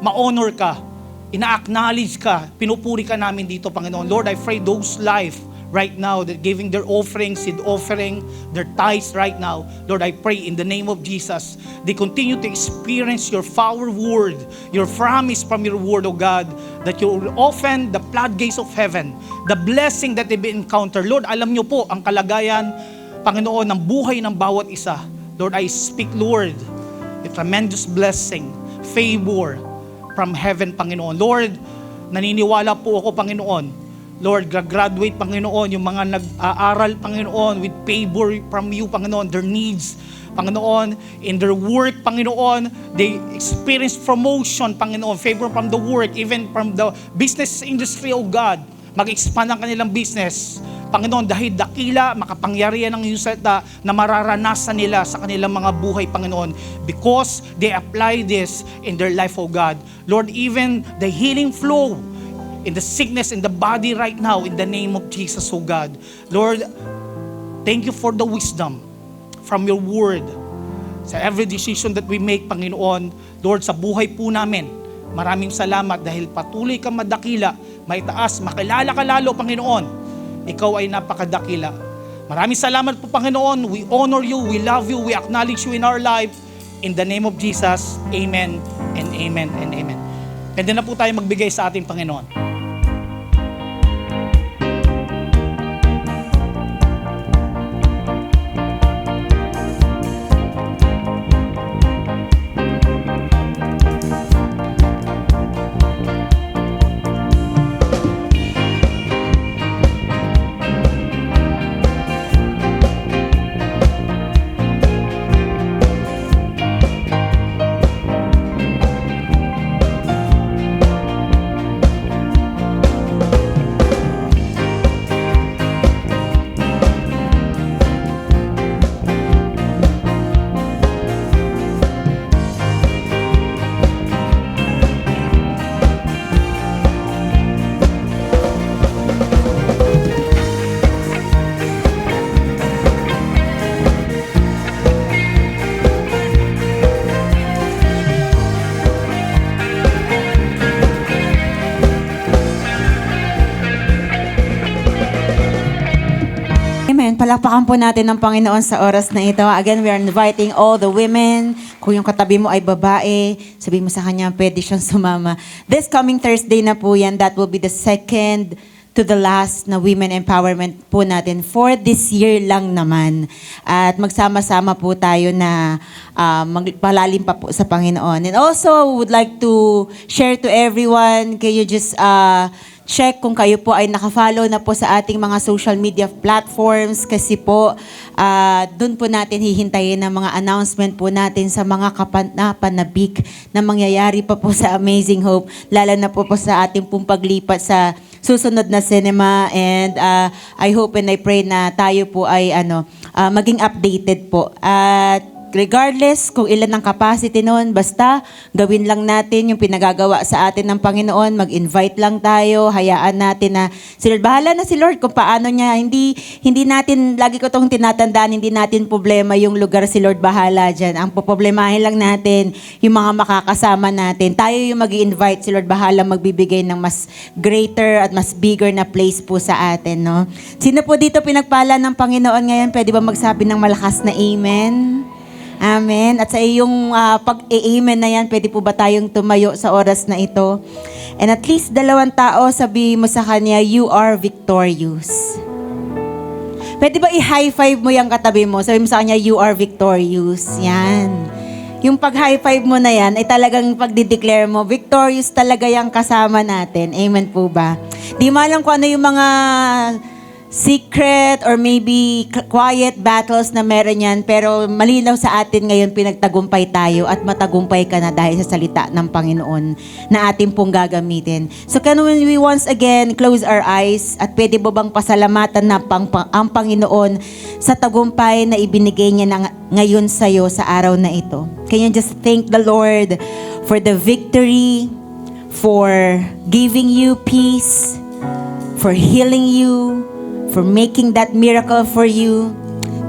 S2: ma-honor ka. Ina-acknowledge ka. Pinupuri ka namin dito, Panginoon. Lord, I pray those life right now that giving their offering, seed offering, their tithes right now. Lord, I pray in the name of Jesus, they continue to experience your power word, your promise from your word, O God, that you will open the floodgates of heaven, the blessing that they be encountered. Lord, alam niyo po ang kalagayan, Panginoon, ng buhay ng bawat isa. Lord, I speak, Lord, a tremendous blessing, favor from heaven, Panginoon. Lord, naniniwala po ako, Panginoon, Lord, graduate, Panginoon, yung mga nag-aaral, Panginoon, with favor from you, Panginoon, their needs, Panginoon, in their work, Panginoon, they experience promotion, Panginoon, favor from the work, even from the business industry, O God, mag-expand ang kanilang business. Panginoon, dahil dakila, makapangyarihan ng iyong salita na mararanasan nila sa kanilang mga buhay, Panginoon, because they apply this in their life, O God. Lord, even the healing flow in the sickness in the body right now, in the name of Jesus, O God. Lord, thank you for the wisdom from your word. Sa every decision that we make, Panginoon, Lord, sa buhay po namin, maraming salamat dahil patuloy kang madakila, maitaas, makilala ka lalo, Panginoon. Ikaw ay napakadakila. Maraming salamat po, Panginoon. We honor you, we love you, we acknowledge you in our life. In the name of Jesus, amen and amen and amen. Pwede na po tayo magbigay sa ating Panginoon.
S3: Amen. Palakpakan po natin ng Panginoon sa oras na ito. Again, we are inviting all the women. Kung yung katabi mo ay babae, sabihin mo sa kanya, pwede siyang sumama. This coming Thursday na po yan, that will be the second to the last na women empowerment po natin for this year lang naman. At magsama-sama po tayo na magpalalim pa po sa Panginoon. And also, would like to share to everyone, can you just check kung kayo po ay nakafollow na po sa ating mga social media platforms kasi po doon po natin hihintayin ang mga announcement po natin sa mga kapanabik na mangyayari pa po sa Amazing Hope, lalo na po sa ating pong paglipat sa susunod na cinema. And I hope and I pray na tayo po ay maging updated po. At regardless kung ilan ang capacity noon, basta gawin lang natin yung pinagagawa sa atin ng Panginoon, mag-invite lang tayo, hayaan natin na si Lord, bahala na si Lord kung paano niya, hindi natin, lagi ko itong tinatandaan, hindi natin problema yung lugar, si Lord bahala dyan. Ang poproblemahin lang natin, yung mga makakasama natin. Tayo yung mag-invite, si Lord bahala magbibigay ng mas greater at mas bigger na place po sa atin, no? Sino po dito pinagpala ng Panginoon ngayon? Pwede ba magsabi ng malakas na amen? Amen. At sa iyong pag-amen na yan, pwede po ba tayong tumayo sa oras na ito? And at least 2 tao, sabihin mo sa kanya, you are victorious. Pwede ba i-high five mo yung katabi mo? Sabihin mo sa kanya, you are victorious. Yan. Yung pag-high five mo na yan, ay talagang pagdideclare mo, victorious talaga yung kasama natin. Amen po ba? Di mo alam kung ano yung mga secret or maybe quiet battles na meron yan, pero malinaw sa atin ngayon pinagtagumpay tayo at matagumpay ka na dahil sa salita ng Panginoon na ating pong gagamitin. So can we once again close our eyes at pwede ba bang pasalamatan na ang Panginoon sa tagumpay na ibinigay niya ngayon sa'yo sa araw na ito? Can you just thank the Lord for the victory, for giving you peace, for healing you, for making that miracle for you.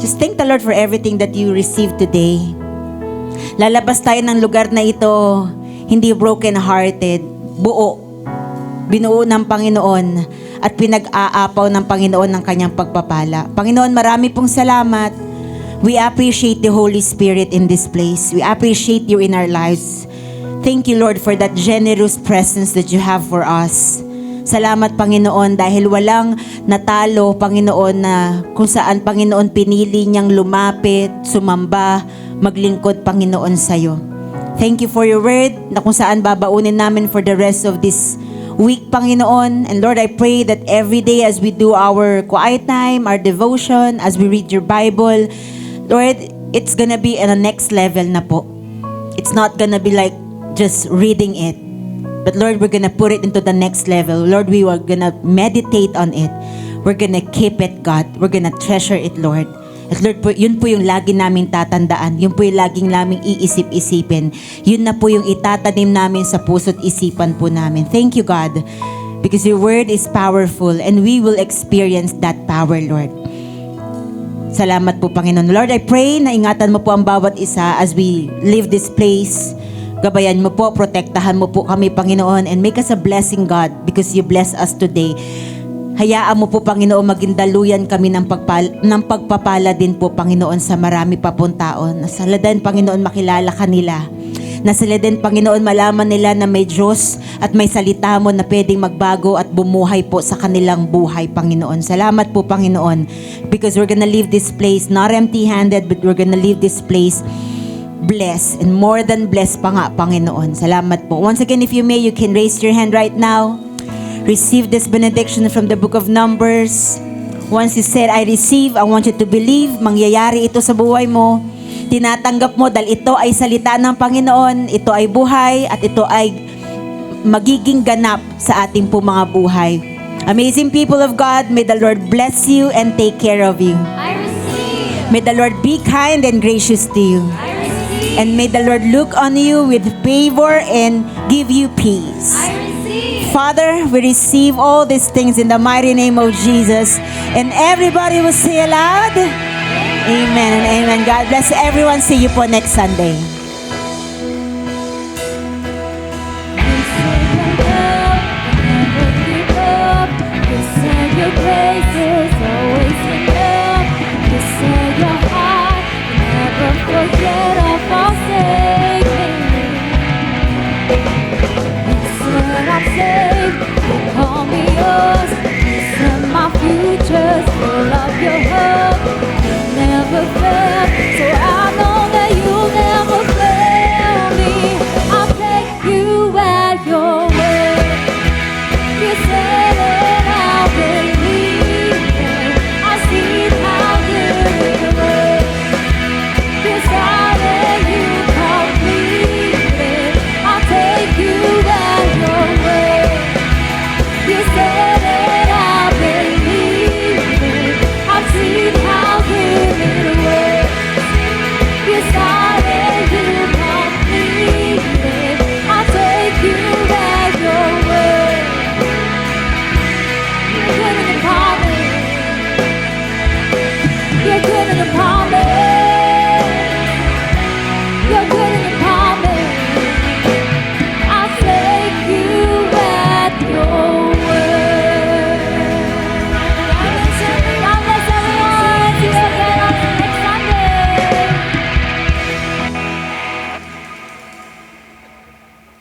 S3: Just thank the Lord for everything that you received today. Lalabas tayo ng lugar na ito, hindi broken-hearted, buo, binuo ng Panginoon at pinag-aapaw ng Panginoon ng kanyang pagpapala. Panginoon, marami pong salamat. We appreciate the Holy Spirit in this place. We appreciate you in our lives. Thank you, Lord, for that generous presence that you have for us. Salamat, Panginoon, dahil walang natalo, Panginoon, na kung saan, Panginoon, pinili niyang lumapit, sumamba, maglingkod, Panginoon, sa'yo. Thank you for your word na kung saan babaunin namin for the rest of this week, Panginoon. And Lord, I pray that every day as we do our quiet time, our devotion, as we read your Bible, Lord, it's gonna be in a next level na po. It's not gonna be like just reading it. But Lord, we're gonna put it into the next level. Lord, we are gonna meditate on it. we're gonna keep it, God. We're gonna treasure it, Lord. At Lord, yun po yung lagi naming tatandaan. Yun po yung laging naming iisip-isipin. Yun na po yung itatanim namin sa puso't isipan po namin. Thank you, God. Because your word is powerful and we will experience that power, Lord. Salamat po, Panginoon. Lord, I pray na ingatan mo po ang bawat isa as we leave this place. Gabayan mo po, protektahan mo po kami, Panginoon, and make us a blessing, God, because you bless us today. Hayaan mo po, Panginoon, maging daluyan kami ng pagpapala din po, Panginoon, sa marami pa pong tao. Na sila din, Panginoon, makilala kanila. Na sila din, Panginoon, malaman nila na may Diyos at may salita mo na pwedeng magbago at bumuhay po sa kanilang buhay, Panginoon. Salamat po, Panginoon, because we're gonna leave this place not empty-handed, but we're gonna leave this place blessed and more than blessed pa nga, Panginoon. Salamat po. Once again, if you may, you can raise your hand right now. Receive this benediction from the book of Numbers. Once you said, I receive, I want you to believe, mangyayari ito sa buhay mo. Tinatanggap mo dahil ito ay salita ng Panginoon, ito ay buhay, at ito ay magiging ganap sa ating po mga buhay. Amazing people of God, may the Lord bless you and take care of you.
S4: I receive.
S3: May the Lord be kind and gracious to you.
S4: I receive.
S3: And may the Lord look on you with favor and give you peace.
S4: I receive.
S3: Father, we receive all these things in the mighty name of Jesus. And everybody will say aloud, Amen and amen. God bless everyone. See you po next Sunday.
S4: Full of your hope, never fail.